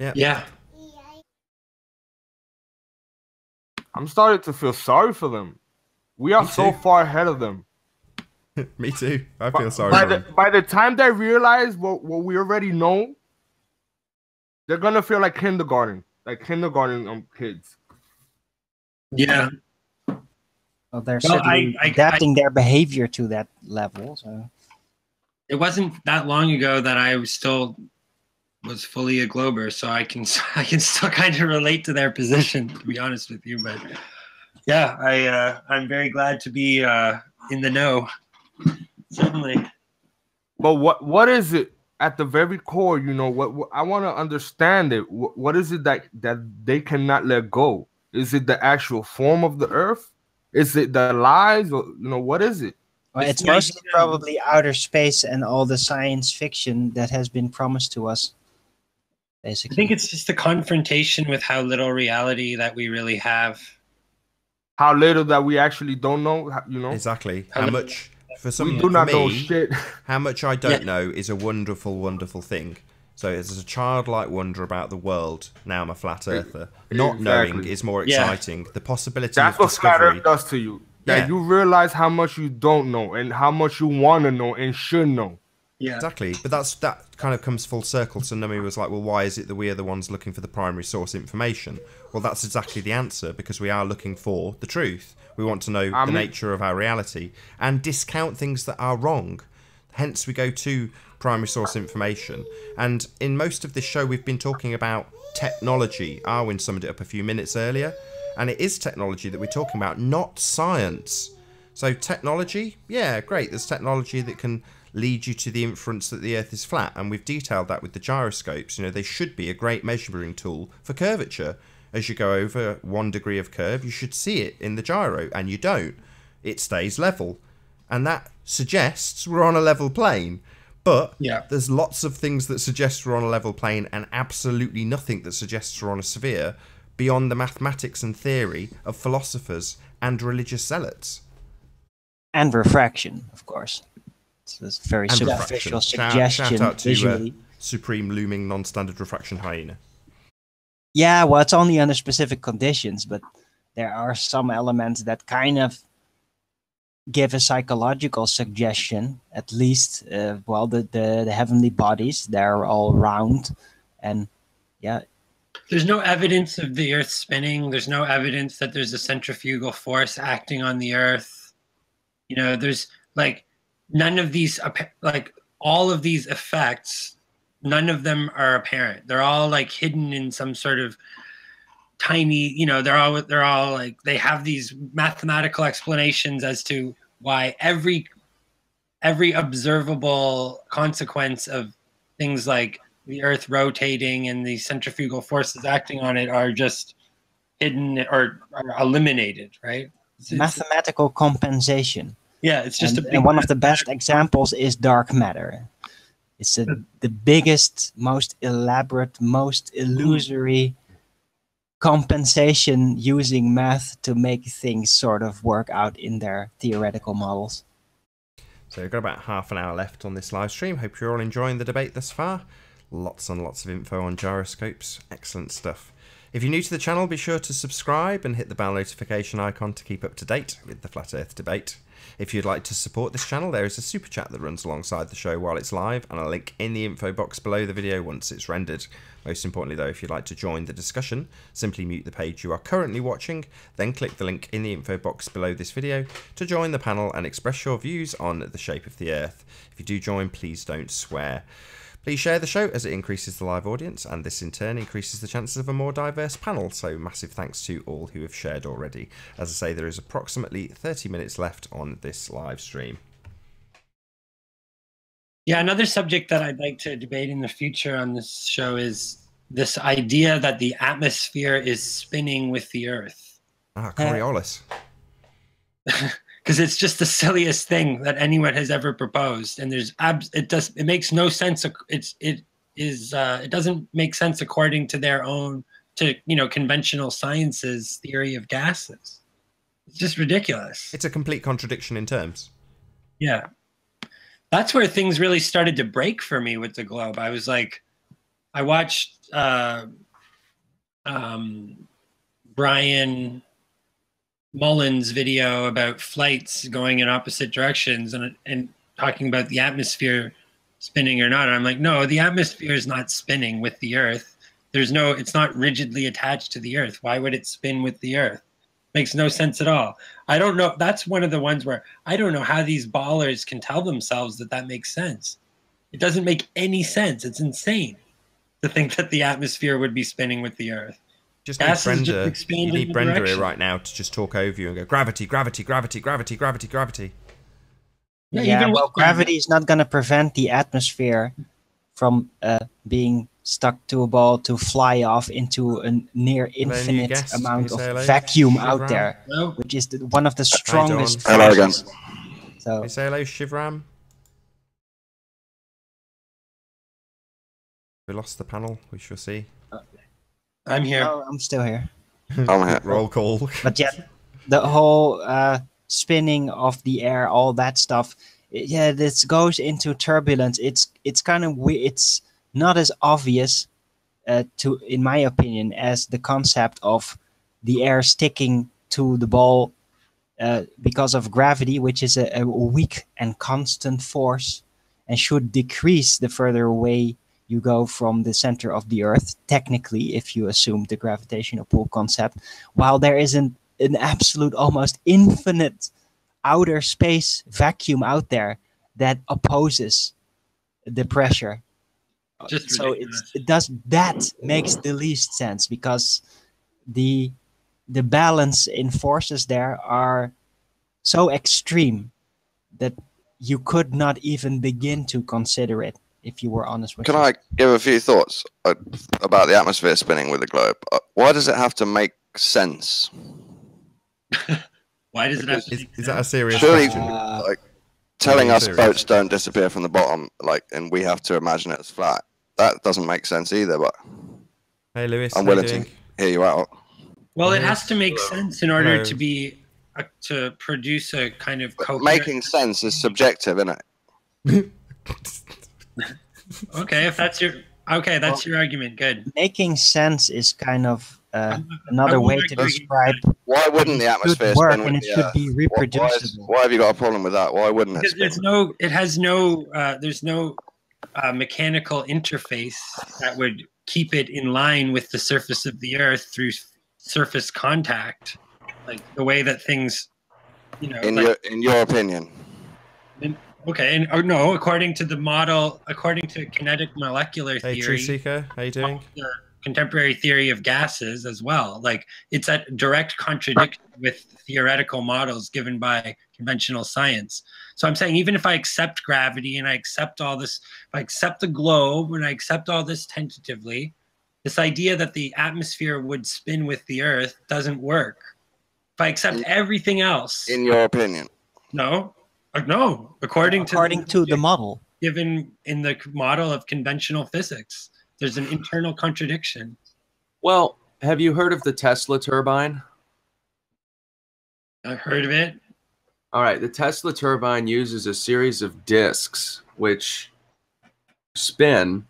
Yeah. Yeah. I'm starting to feel sorry for them. We are so far ahead of them. Me too. I feel sorry for them. By the time they realize what we already know, they're gonna feel like kindergarten kids. Yeah. Well, they're certainly adapting their behavior to that level. So it wasn't that long ago that I was fully a Glober, so I can still kind of relate to their position, to be honest with you. But yeah, I'm very glad to be in the know. Certainly. But what is it at the very core? You know what I want to understand it. What is it that they cannot let go? Is it the actual form of the Earth? Is it the lies? Or what is it? Well, it's mostly probably outer space and all the science fiction that has been promised to us. Basically. I think it's just the confrontation with how little reality that we really have. How little that we actually don't know, Exactly. How much, for some, we do not know me, shit. How much I don't know is a wonderful, wonderful thing. So it's a childlike wonder about the world. Now I'm a flat earther. Not knowing is more exciting. The possibility That's of what discovery. flat earth does to you. That you realize how much you don't know and how much you want to know and should know. Yeah, exactly. But that kind of comes full circle. So Numi was like, well, why is it that we are the ones looking for the primary source information? Well, that's exactly the answer, because we are looking for the truth. We want to know the nature of our reality and discount things that are wrong. Hence, we go to primary source information. And in most of this show, we've been talking about technology. Arwin summed it up a few minutes earlier. And it is technology that we're talking about, not science. So technology, yeah, great. There's technology that can lead you to the inference that the Earth is flat, and we've detailed that with the gyroscopes. They should be a great measuring tool for curvature. As you go over 1 degree of curve, you should see it in the gyro, and you don't. It stays level, and that suggests we're on a level plane. But there's lots of things that suggest we're on a level plane, and absolutely nothing that suggests we're on a sphere, beyond the mathematics and theory of philosophers and religious zealots. And refraction, of course. It's a very superficial suggestion. Shout out to Supreme Looming Non-Standard Refraction Hyena. Yeah, well, it's only under specific conditions, but there are some elements that kind of give a psychological suggestion, at least. Well, the heavenly bodies, they're all round, and yeah. There's no evidence of the Earth spinning. There's no evidence that there's a centrifugal force acting on the Earth. There's none of these, all of these effects, none of them are apparent. They're all hidden in some sort of tiny, they're all they have these mathematical explanations as to why every observable consequence of things like the Earth rotating and the centrifugal forces acting on it are just hidden or are eliminated, right? Mathematical compensation. Yeah, it's just and one of the best examples is dark matter. It's the biggest, most elaborate, most illusory compensation using math to make things sort of work out in their theoretical models. So we've got about half an hour left on this live stream. Hope you're all enjoying the debate thus far. Lots and lots of info on gyroscopes. Excellent stuff. If you're new to the channel, be sure to subscribe and hit the bell notification icon to keep up to date with the Flat Earth debate. If you'd like to support this channel, there is a super chat that runs alongside the show while it's live, and a link in the info box below the video once it's rendered. Most importantly though, if you'd like to join the discussion, simply mute the page you are currently watching, then click the link in the info box below this video to join the panel and express your views on the shape of the Earth. If you do join, please don't swear. Please share the show as it increases the live audience, and this in turn increases the chances of a more diverse panel, so massive thanks to all who have shared already. As I say, there is approximately 30 minutes left on this live stream. Yeah, another subject that I'd like to debate in the future on this show is this idea that the atmosphere is spinning with the Earth. Ah, Coriolis. Because it's just the silliest thing that anyone has ever proposed, and it makes no sense. It doesn't make sense according to their own conventional science's theory of gases. It's just ridiculous. It's a complete contradiction in terms. Yeah, that's where things really started to break for me with the globe. I was like, I watched Brian Mullen's video about flights going in opposite directions and talking about the atmosphere spinning or not. And I'm like, no, the atmosphere is not spinning with the Earth. It's not rigidly attached to the Earth. Why would it spin with the Earth? Makes no sense at all. I don't know. That's one of the ones where I don't know how these ballers can tell themselves that makes sense. It doesn't make any sense. It's insane to think that the atmosphere would be spinning with the Earth. Just need Brenda. You need Brenda here right now to just talk over you and go, gravity, gravity, gravity, gravity, gravity, gravity. Yeah, well, gravity is not going to prevent the atmosphere from being stuck to a ball to fly off into a near infinite amount of vacuum out there, which is one of the strongest forces. So, say hello, Shivram. We lost the panel. We shall see. I'm here. Oh, I'm still here. I'm here. Roll call. But yeah, the whole spinning of the air, all that stuff. Yeah, this goes into turbulence. It's kind of weird. It's not as obvious, in my opinion, as the concept of the air sticking to the ball because of gravity, which is a weak and constant force, and should decrease the further away you go from the center of the Earth, technically, if you assume the gravitational pull concept, while there is an absolute, almost infinite outer space vacuum out there that opposes the pressure. So that makes the least sense, because the balance in forces there are so extreme that you could not even begin to consider it. If you were honest with yourself. Can I give a few thoughts about the atmosphere spinning with the globe? Why does it have to make sense? Why does it have to make sense? Is that a serious question? Like, telling us boats don't disappear from the bottom, and we have to imagine it as flat. That doesn't make sense either, but... Hey, Lewis, I'm willing to hear you out. Well, it has to make sense in order to be... to produce a kind of coherent... Making sense is subjective, isn't it? Okay, if that's your your argument. Good. Making sense is kind of another way to describe. Why wouldn't the atmosphere work, spin with and it should be reproducible? Why have you got a problem with that? Why wouldn't it? Because spin? there's no mechanical interface that would keep it in line with the surface of the Earth through surface contact, like the way that things, In your opinion. Okay, and no, according to the model, according to kinetic molecular theory, hey, True Seeker, how you doing? The contemporary theory of gases as well. Like, it's at direct contradiction with theoretical models given by conventional science. So I'm saying, even if I accept gravity and I accept all this, if I accept the globe and I accept all this tentatively, this idea that the atmosphere would spin with the Earth doesn't work. If I accept everything else, in your opinion, no. No, according to the model given in the model of conventional physics, there's an internal contradiction. Well, have you heard of the Tesla turbine? I've heard of it. All right, the Tesla turbine uses a series of disks which spin,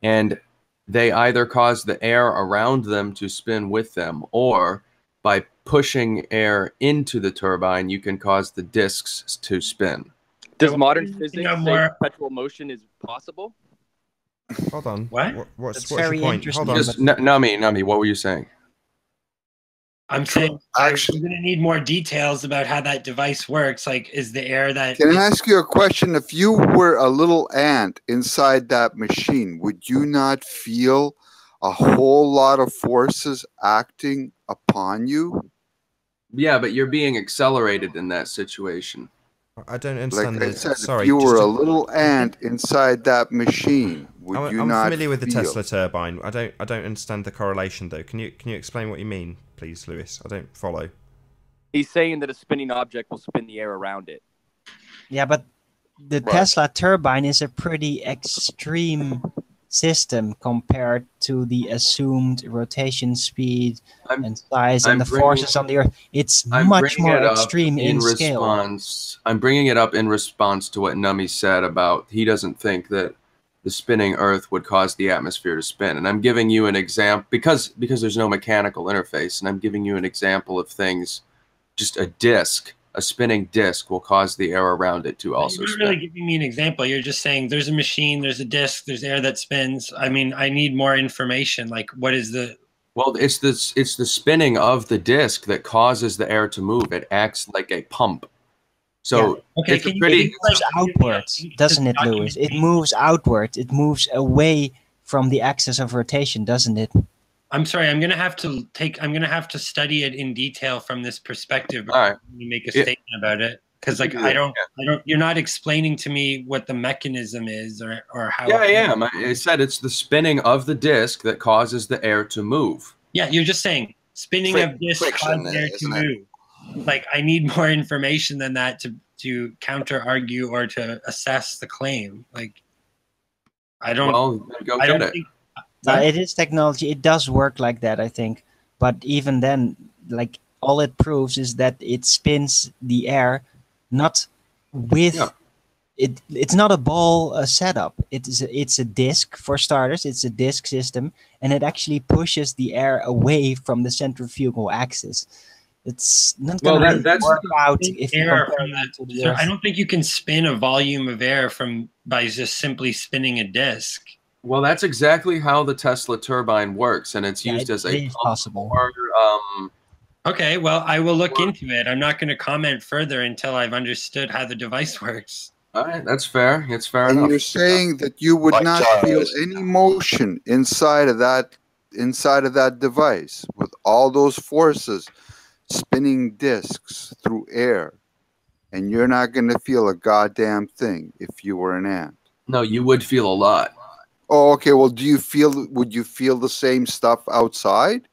and they either cause the air around them to spin with them, or by pushing air into the turbine, you can cause the disks to spin. Does modern physics say perpetual motion is possible? Hold on. What's your point? Hold on. Just, Nami, what were you saying? I'm saying actually, we're going to need more details about how that device works. Like, is the air that... Can I ask you a question? If you were a little ant inside that machine, would you not feel a whole lot of forces acting upon you? Yeah, but you're being accelerated in that situation. I don't understand. Like I said, sorry, if you were a little ant inside that machine, would you I'm not familiar with the feel? Tesla turbine. I don't understand the correlation though. Can you explain what you mean, please, Lewis? I don't follow. He's saying that a spinning object will spin the air around it. Yeah, but the Tesla turbine is a pretty extreme system compared to the assumed rotation speed and size and the forces on the Earth. It's much more extreme in scale. I'm bringing it up in response to what Nummy said about he doesn't think that the spinning Earth would cause the atmosphere to spin. And I'm giving you an example because there's no mechanical interface, and I'm giving you an example of things. Just a disc, a spinning disc will cause the air around it to also spin. You're not really giving me an example. You're just saying there's a machine, there's a disc, there's air that spins. I mean, I need more information. Like, what is the... Well, it's the spinning of the disc that causes the air to move. It acts like a pump. So okay, it moves outwards, doesn't it, Lewis? It moves outward. It moves away from the axis of rotation, doesn't it? I'm sorry. I'm gonna have to study it in detail from this perspective before you make a statement about it. Because like I don't. You're not explaining to me what the mechanism is or how. Yeah. I said it's the spinning of the disc that causes the air to move. Yeah, you're just saying spinning of disc causes air to move. Like I need more information than that to counter argue or to assess the claim. Like I don't. Well, go get it. It is technology. It does work like that, I think. But even then, like all it proves is that it spins the air, not with it. It's not a ball setup. It's a disc for starters. It's a disc system, and it actually pushes the air away from the centrifugal axis. It's not going to work out if you compare that to the Earth. I don't think you can spin a volume of air by just simply spinning a disc. Well, that's exactly how the Tesla turbine works, and it's used as a possible. Okay, well, I will look into it. I'm not going to comment further until I've understood how the device works. All right, that's fair. It's fair enough. And you're saying that you would not feel any motion inside of that device with all those forces spinning discs through air, and you're not going to feel a goddamn thing if you were an ant. No, you would feel a lot. Oh, okay. Well, would you feel the same stuff outside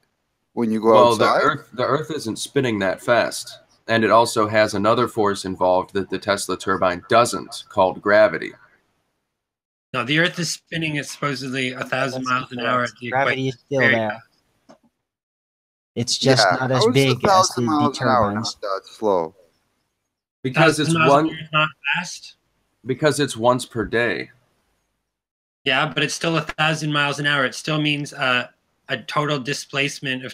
when you go outside? Well, the Earth isn't spinning that fast, and it also has another force involved that the Tesla turbine doesn't, called gravity. No, the Earth is spinning at supposedly 1,000 miles an hour. Gravity is still there. It's just not as big as the turbines. Not that slow. Because it's not fast. Because it's once per day. Yeah, but it's still 1,000 miles an hour. It still means a total displacement of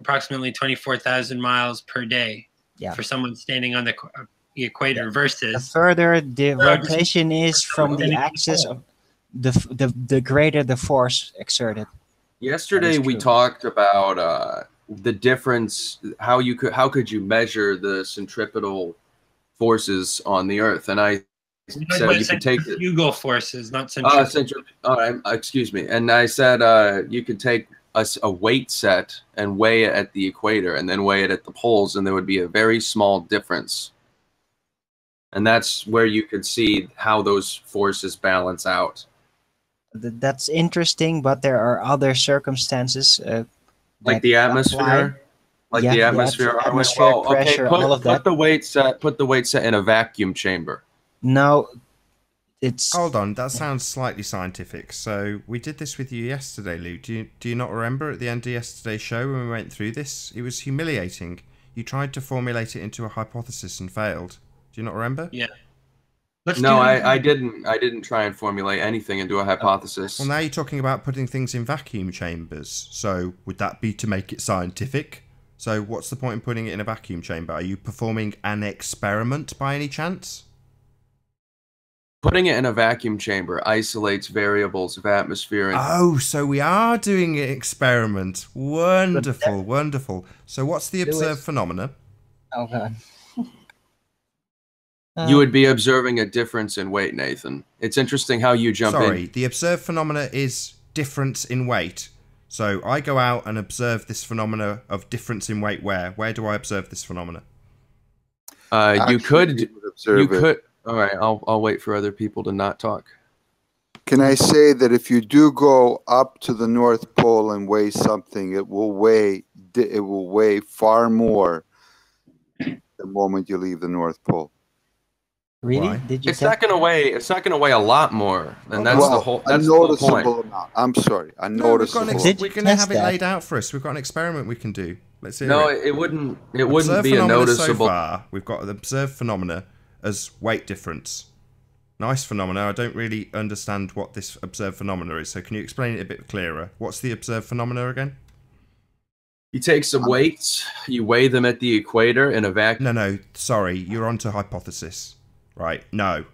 approximately 24,000 miles per day for someone standing on the equator. Versus the further the rotation is from the axis, of the greater the force exerted. Yesterday we talked about the difference. How could you measure the centripetal forces on the Earth? And I said you could take centrifugal forces, not centrifugal. All right, excuse me. And I said you could take a weight set and weigh it at the equator, and then weigh it at the poles, and there would be a very small difference. And that's where you could see how those forces balance out. That's interesting, but there are other circumstances, like the atmosphere. The atmosphere pressure, all of that. Put the weight set in a vacuum chamber. No, it's... Hold on, that sounds slightly scientific. So we did this with you yesterday, Luke. Do you not remember at the end of yesterday's show when we went through this? It was humiliating. You tried to formulate it into a hypothesis and failed. Do you not remember? Yeah. I didn't try and formulate anything into a hypothesis. Well, now you're talking about putting things in vacuum chambers. So would that be to make it scientific? So what's the point in putting it in a vacuum chamber? Are you performing an experiment by any chance? Putting it in a vacuum chamber isolates variables of atmosphere. Oh, so we are doing an experiment. Wonderful, wonderful. So what's the observed phenomena? Oh, God. You would be observing a difference in weight, Nathan. It's interesting how you jump in. Sorry, the observed phenomena is difference in weight. So I go out and observe this phenomena of difference in weight where? Where do I observe this phenomena? You could. observe it. Could. All right. I'll wait for other people to not talk. Can I say that if you do go up to the North Pole and weigh something, it will weigh far more the moment you leave the North Pole. Really? Why? Did you? It's not gonna weigh. It's not gonna weigh a lot more, and that's the whole. That's a the whole noticeable point. amount. I'm sorry, a noticeable. We're going to have it laid out for us. We've got an experiment we can do. Let's hear No, it. it wouldn't. It Observed wouldn't be a phenomena noticeable. So far, we've got the observed phenomena as weight difference. Nice phenomena. I don't really understand what this observed phenomena is. So can you explain it a bit clearer? What's the observed phenomena again? You take some weights, you weigh them at the equator in a vacuum. No, sorry, you're onto hypothesis. Right, no.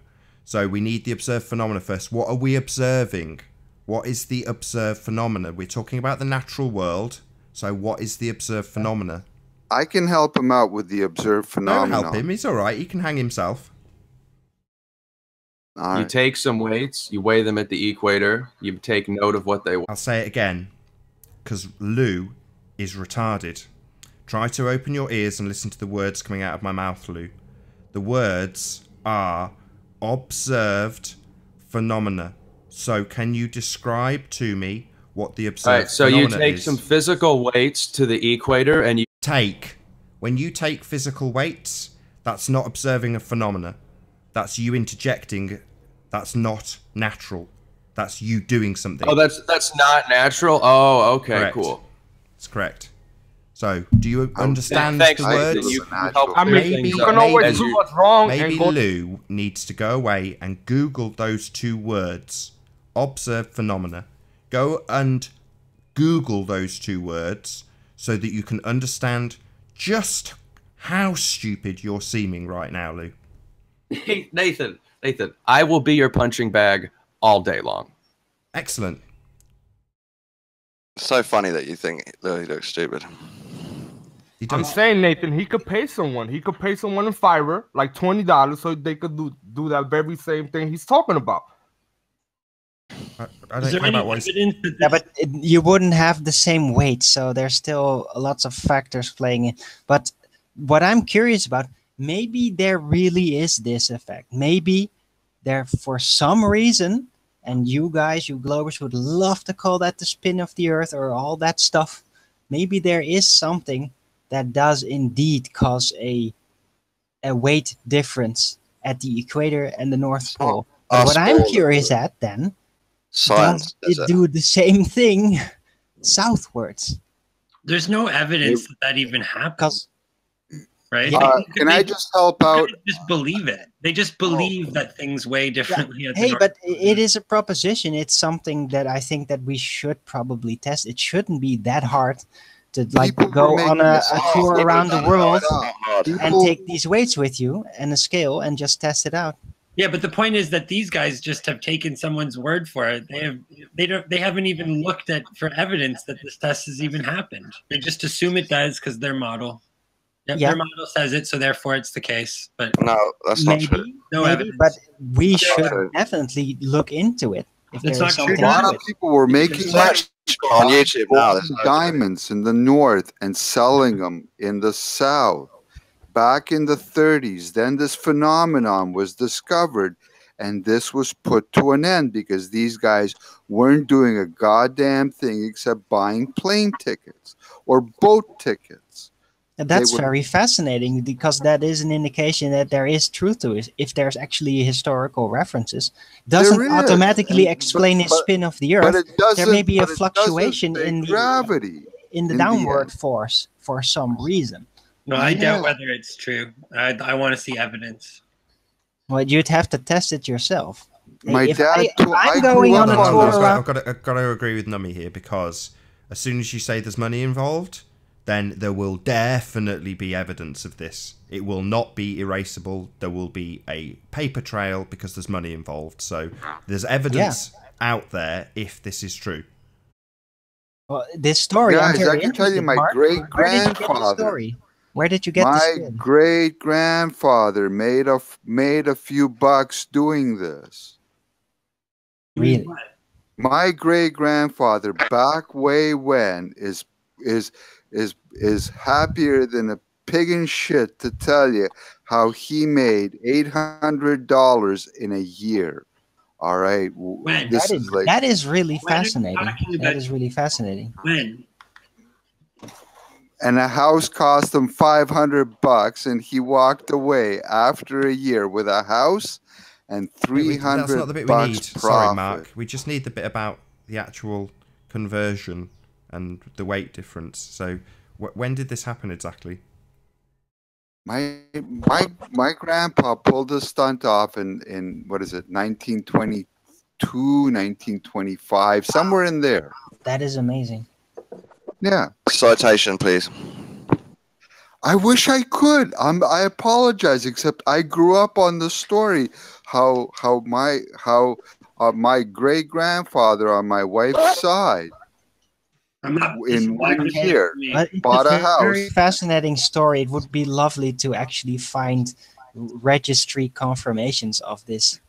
So we need the observed phenomena first. What are we observing? What is the observed phenomena? We're talking about the natural world. So what is the observed phenomena? I can help him out with the observed phenomena. Don't help him, he's alright, he can hang himself. You take some weights, you weigh them at the equator, you take note of what they weigh. I'll say it again, because Lou is retarded. Try to open your ears and listen to the words coming out of my mouth, Lou. The words are observed phenomena. So can you describe to me what the observed phenomena is? So you take some physical weights to the equator and you... When you take physical weights, that's not observing a phenomena. That's you interjecting. That's not natural. That's you doing something. Oh, that's not natural? Oh, okay, correct. Cool. That's correct. So, do you understand thanks, the words? I mean, you can always prove us wrong. Maybe Lou needs to go away and Google those two words. Observed phenomena. Go and Google those two words so that you can understand just how stupid you're seeming right now, Lou. Hey, Nathan, I will be your punching bag all day long. Excellent. It's so funny that you think Louis looks stupid. I'm saying, Nathan, he could pay someone. He could pay someone in Fiverr like $20 so they could do that very same thing he's talking about. I don't care about what yeah, but you wouldn't have the same weight, so there's still lots of factors playing in. But what I'm curious about, maybe there really is this effect. Maybe there, for some reason, and you guys, you Globers, would love to call that the spin of the Earth or all that stuff. Maybe there is something that does indeed cause a weight difference at the equator and the North Pole. But what I'm curious at then, does it do the same thing southwards? There's no evidence that even happens. Right? Can I just help out? Just believe it. They just believe that things weigh differently. Yeah. Hey, but it is a proposition. It's something that I think that we should probably test. It shouldn't be that hard to go on a tour around the world and take these weights with you and a scale and just test it out. Yeah, but the point is that these guys just have taken someone's word for it. They haven't even looked at for evidence that this test has even happened. They just assume it does because their model. Yep, their model says it, so therefore it's the case. But no, that's not true. No evidence. But we should definitely look into it. If it's not true. A lot of people were making on YouTube now. Diamonds in the north and selling them in the south. Back in the 30s, then this phenomenon was discovered, and this was put to an end because these guys weren't doing a goddamn thing except buying plane tickets or boat tickets. And that's very fascinating because that is an indication that there is truth to it. If there's actually historical references, doesn't automatically explain the spin of the Earth. There may be a fluctuation in gravity, in the downward force for some reason. No, I doubt whether it's true. I want to see evidence. Well, you'd have to test it yourself. My dad. I'm going on a tour. I've got to agree with Nummy here because as soon as you say there's money involved, then there will definitely be evidence of this. It will not be erasable. There will be a paper trail because there's money involved. So there's evidence out there if this is true. Well, this story, guys, I can tell you my great-grandfather. Where did you get this? My great-grandfather made a few bucks doing this. Really? My great-grandfather back way when is happier than a pig in shit to tell you how he made $800 in a year. All right, this is like that is really fascinating. That is really fascinating. When? And a house cost him $500, and he walked away after a year with a house and $300. That's not the bit we need. Profit. Sorry, Mark. We just need the bit about the actual conversion and the weight difference. So, when did this happen exactly? My grandpa pulled the stunt off in what is it, 1922, 1925, somewhere in there. That is amazing. Yeah. Citation, please. I wish I could. I apologize, except I grew up on the story how my great grandfather on my wife's side in 1 year bought a house. Very fascinating story. It would be lovely to actually find registry confirmations of this.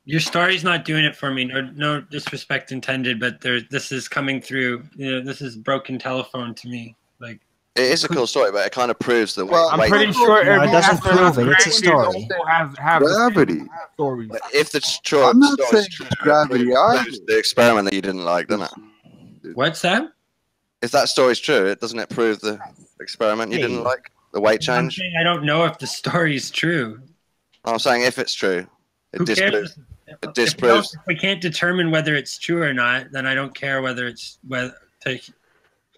Your story's not doing it for me. No disrespect intended, but this is coming through. This is broken telephone to me. Like, it is a cool story, but it kind of proves that. Well, I'm pretty sure it doesn't prove it. It's a story. Have gravity. Stories. If the story, I'm not saying gravity either. The experiment that you didn't like, doesn't it? What's that? If that story's true, doesn't it prove the experiment you didn't like? The weight change? I don't know if the story's true. I'm saying if it's true, Who cares? It disproves. If we can't determine whether it's true or not, then I don't care whether it's If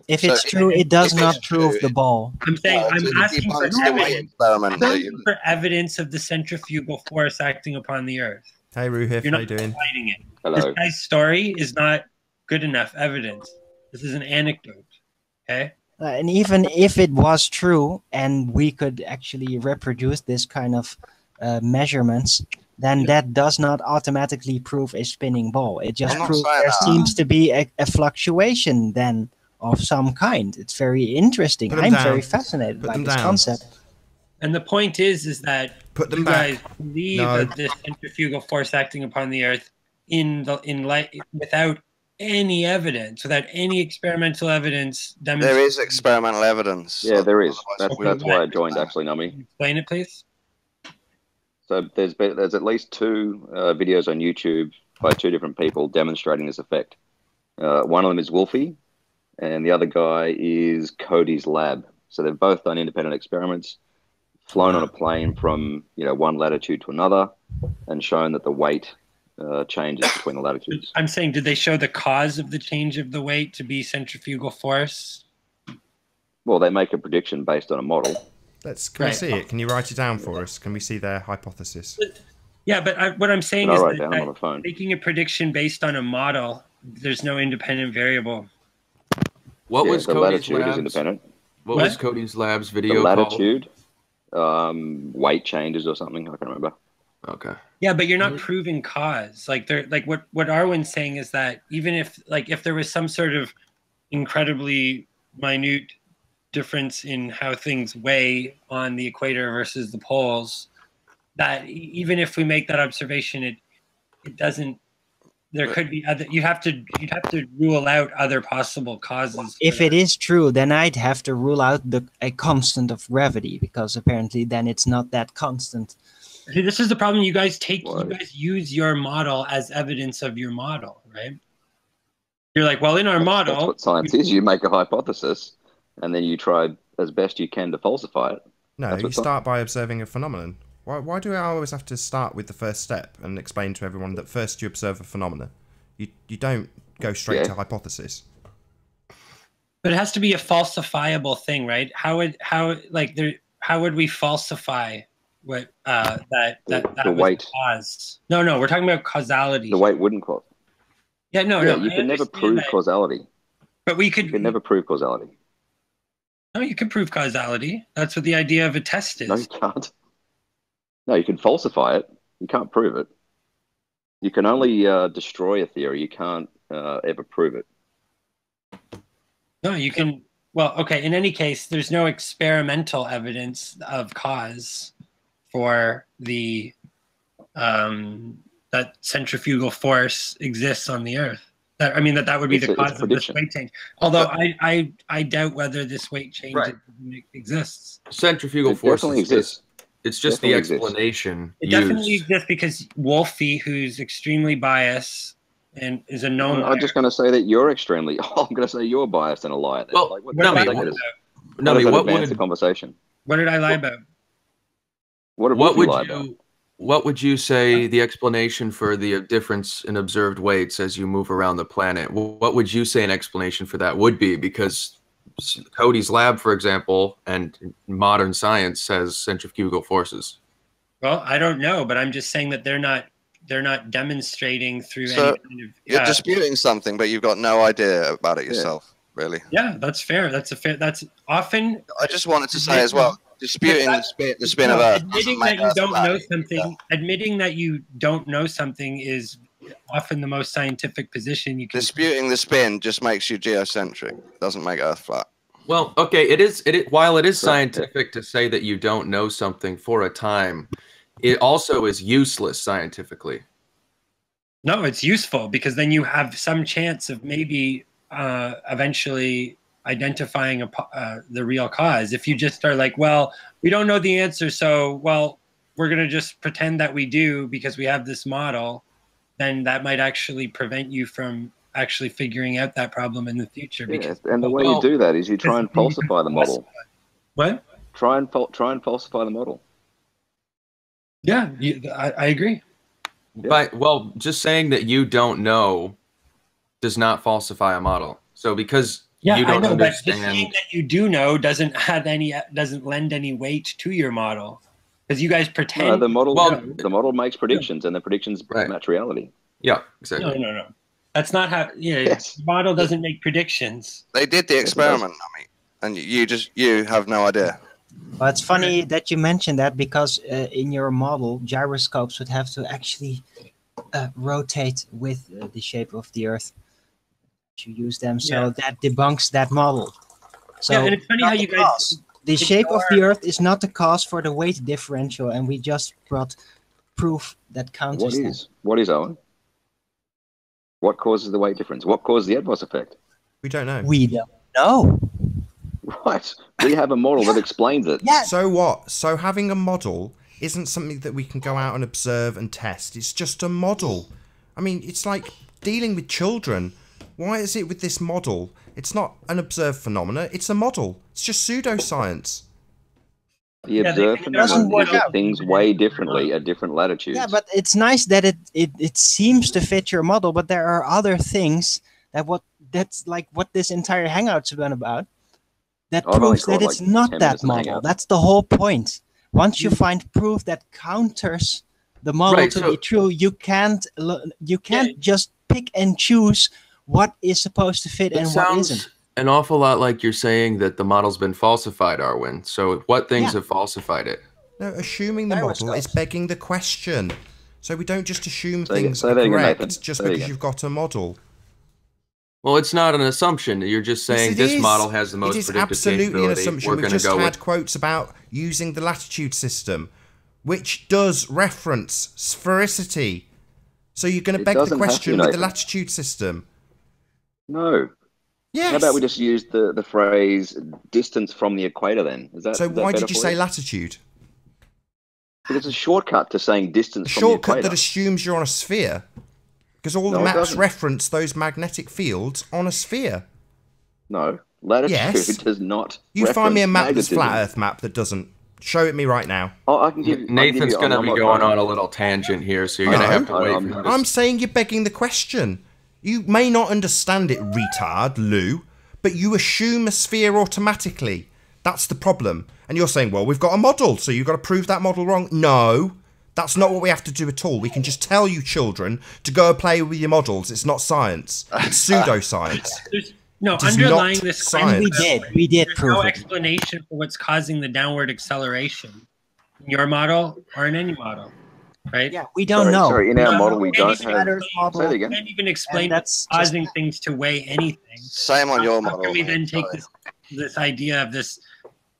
it's true, it does not prove the ball. I'm saying I'm asking for evidence of the centrifugal force acting upon the Earth. Hey, Ruhif, You're how not you doing? fighting it. Hello. This guy's story is not good enough evidence. This is an anecdote. Okay. And even if it was true, and we could actually reproduce this kind of measurements, then that does not automatically prove a spinning ball. It just proves there seems to be a fluctuation then of some kind. It's very interesting. I'm very fascinated by this concept. And the point is that you guys believe that this centrifugal force acting upon the Earth in light without any evidence, without any experimental evidence. There is experimental evidence. Yeah, there is. That's why I joined, actually, Nami. Explain it, please. So there's at least 2 videos on YouTube by 2 different people demonstrating this effect. One of them is Wolfie, and the other guy is Cody's lab. So they've both done independent experiments, flown on a plane from one latitude to another, and shown that the weight changes between the latitudes. I'm saying, did they show the cause of the change of the weight to be centrifugal force? Well, they make a prediction based on a model. Can we see it? Can you write it down for us? Can we see their hypothesis? Yeah, but what I'm saying I'll is write down on the phone. making a prediction based on a model, there's no independent variable. What was the Cody's latitude labs? is independent. What was Cody's labs video The called? latitude, weight changes or something. I can't remember. Okay. Yeah, but you're not proving cause. Like what Arwen's saying is that even if there was some sort of incredibly minute difference in how things weigh on the equator versus the poles, that even if we make that observation, it doesn't. There could be other. You'd have to rule out other possible causes. If it is true, then I'd have to rule out a constant of gravity, because apparently then it's not that constant. See, this is the problem. You guys use your model as evidence of your model, right? You're like, well, in our model, That's what science is. You make a hypothesis, and then you try as best you can to falsify it. No, you start by observing a phenomenon. Why do I always have to start with the first step and explain to everyone that first you observe a phenomenon? You don't go straight to hypothesis. But it has to be a falsifiable thing, right? How would we falsify what that the weight caused? No, we're talking about causality. The weight wouldn't cause. Yeah, no. You can never prove causality. But you can never prove causality. No, you can prove causality. That's what the idea of a test is. No, you can't. No, you can falsify it. You can't prove it. You can only destroy a theory. You can't ever prove it. No, you can. Well, okay. In any case, there's no experimental evidence of cause for the that centrifugal force exists on the Earth. I mean, that would be the cause of this prediction. weight change. Although I doubt whether this weight change exists. Centrifugal It forces definitely exists. It's just Definitely the exists. explanation. It definitely exists because Wolfie, who's extremely biased and is a known liar. I'm just going to say that you're extremely. I'm going to say you're biased and a liar. Then. Well, like, what would the conversation? What did I lie about? What would you say the explanation for the difference in observed weights as you move around the planet? What would you say an explanation for that would be? Because Cody's lab, for example, and modern science says centrifugal forces. Well, I don't know, but I'm just saying that they're not demonstrating through So any kind of. you're disputing something, but you've got no idea about it yourself, really. Yeah, that's fair. That's often. I just wanted to say as well, disputing the spin of Earth. Admitting that you don't know something. Admitting that you don't know something is often the most scientific position you can. Disputing the spin just makes you geocentric. Doesn't make Earth flat. Well, okay, it is. While it is scientific to say that you don't know something for a time, it also is useless scientifically. No, it's useful because then you have some chance of maybe eventually identifying the real cause. If you just are like, well, we don't know the answer, so we're gonna just pretend that we do because we have this model, then that might actually prevent you from actually figuring out that problem in the future. Because And the way you do that is you try and falsify the model. What? Try and falsify the model. Yeah, I agree. But just saying that you don't know does not falsify a model. So because you don't understand, but just saying that you do know doesn't lend any weight to your model because you guys pretend. No, the model makes predictions, and the predictions match reality. Yeah, exactly. No. That's not how. The model doesn't make predictions. They did the experiment, and you have no idea. Well, it's funny that you mentioned that because in your model, gyroscopes would have to actually rotate with the shape of the Earth to use them. So that debunks that model. So and it's funny how you guys. The shape of the Earth is not the cause for the weight differential, and we just brought proof that counters that. What is, Owen? What causes the weight difference? What causes the Edwards effect? We don't know. We don't know. Right. We have a model that explains it. Yeah. So what? So having a model isn't something that we can go out and observe and test. It's just a model. I mean, it's like dealing with children. Why is it with this model? It's not an observed phenomena. It's a model. It's just pseudoscience. The observed phenomenon is that things weigh differently at different latitudes. Yeah, but it's nice that it seems to fit your model, but there are other things that's like what this entire hangout's been about. That proves that it's not that model. That's the whole point. Once you find proof that counters the model to be true, you can't just pick and choose what is supposed to fit and what isn't. An awful lot like you're saying that the model's been falsified, Arwen. So what things have falsified it? No, assuming the model is begging the question. So we don't just assume things are correct just because you've got a model. Well, it's not an assumption. You're just saying this model has the most predictive capability. It is absolutely an assumption. We've just had quotes about using the latitude system, which does reference sphericity. So you're going to beg the question with the latitude system. No. Yes. How about we just use the phrase distance from the equator then? So why did you say latitude? Because it's a shortcut to saying distance from the equator. A shortcut that assumes you're on a sphere. Because all the maps reference those magnetic fields on a sphere. No, latitude does not. You find me a map that's flat Earth map that doesn't. Show it me right now. Oh, I can give. Nathan's going to be going on a little tangent here, so you're going to have to wait for him. I'm saying you're begging the question. You may not understand it, retard, Lou, but you assume a sphere automatically. That's the problem. And you're saying, well, we've got a model, so you've got to prove that model wrong. No. That's not what we have to do at all. We can just tell you children to go play with your models. It's not science. It's pseudoscience. No, underlying this question, we did prove no explanation for what's causing the downward acceleration in your model or in any model, right? Yeah, we don't know. Sorry, in our model we don't have. Say it again. We can't even explain what's causing things to weigh anything. Same on your model. How can we then take this idea of this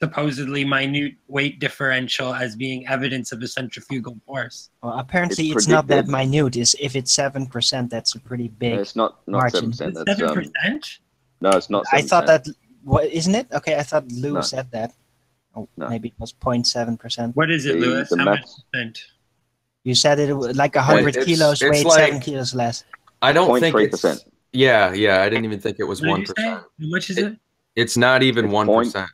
supposedly minute weight differential as being evidence of a centrifugal force. Well, apparently it's not that minute. If it's 7%, that's a pretty big It's not margin. 7%. That's 7%? No, it's not 7%. I thought that, what, isn't it? Okay, I thought Lou said that. Oh, no. Maybe it was 0.7%. What is it, Lewis? How much percent? You said it was like 100 kilos weighed like, 7 kilos less. I don't think 0.3%. it's... Yeah, I didn't even think it was 1%. How much is it? It's not even 1%.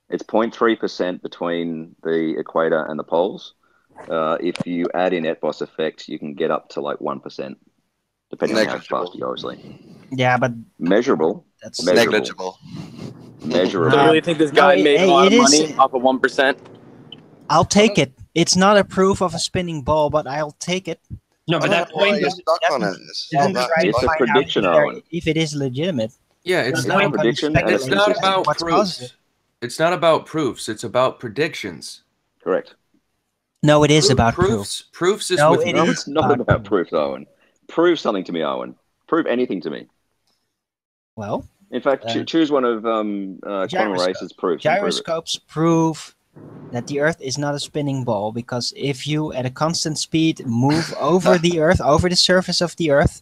It's 0.3% between the equator and the poles. If you add in ETBOS effect, you can get up to like 1%, depending on how fast you go, obviously. Yeah, but measurable. That's negligible. Measurable. So you really think this guy made a lot of money off of 1%? I'll take it. It's not a proof of a spinning ball, but I'll take it. No, but that point is stuck on it. It's a prediction, Owen. If it is legitimate. Yeah, it's not a prediction. It's not about proofs. It's not about proofs. It's about predictions. Correct. No, it is about proofs. Proofs is no, with it it's not about proofs, Owen. Prove something to me, Owen. Prove anything to me. Well, in fact, choose one of Quantum Race's proofs. Gyroscopes prove that the Earth is not a spinning ball, because if you, at a constant speed, move over the Earth, over the surface of the Earth,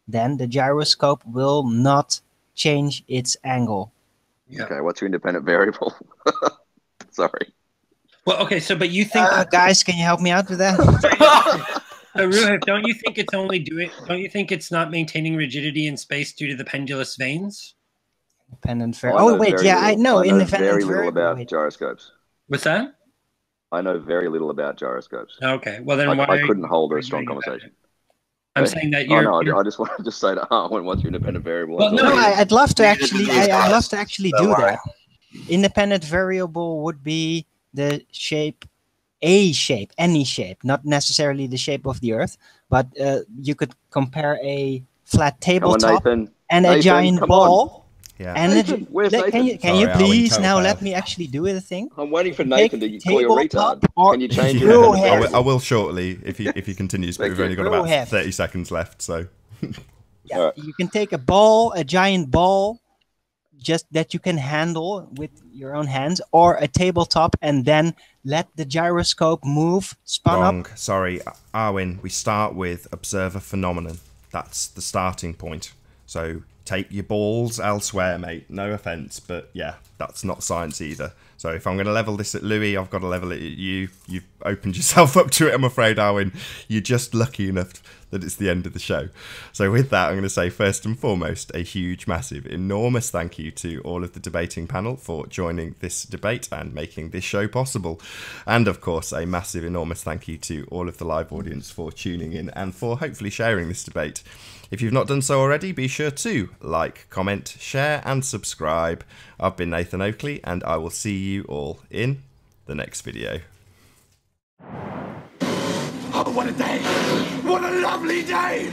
then the gyroscope will not change its angle. Yeah. Okay, what's your independent variable? Sorry. Well, okay, so but you think guys, can you help me out with that? So, Ruhif, don't you think it's only don't you think it's not maintaining rigidity in space due to the pendulous vanes? Independent variable. Oh wait, yeah, I know. I know Independent very little variable. about gyroscopes. What's that? I know very little about gyroscopes. Okay, well then I couldn't hold a strong conversation. I'm saying that you're. Oh no, I just wanted to say that. What's your independent variable? Well, no, I'd love to actually. I'd love to actually do that. Independent variable would be the shape, any shape, not necessarily the shape of the Earth, but you could compare a flat tabletop and a giant ball. Yeah. And Nathan, where's Nathan? Can you please now let me actually do the thing? I'm waiting for Nathan to call you a retard. Can you change it? I will shortly if he continues, but we've only got about 30 seconds left. So yeah, you can take a ball, a giant ball, just that you can handle with your own hands, or a tabletop, and then let the gyroscope move, spun up. Sorry, Arwin, we start with observe a phenomenon. That's the starting point. So take your balls elsewhere, mate. No offense, but yeah, that's not science either. So if I'm going to level this at Louis, I've got to level it at you. You've opened yourself up to it, I'm afraid, Arwin. You're just lucky enough that it's the end of the show. So with that, I'm going to say first and foremost, a huge, massive, enormous thank you to all of the debating panel for joining this debate and making this show possible. And of course, a massive, enormous thank you to all of the live audience for tuning in and for hopefully sharing this debate. If you've not done so already, be sure to like, comment, share and subscribe. I've been Nathan Oakley and I will see you all in the next video. Oh, what a day! What a lovely day!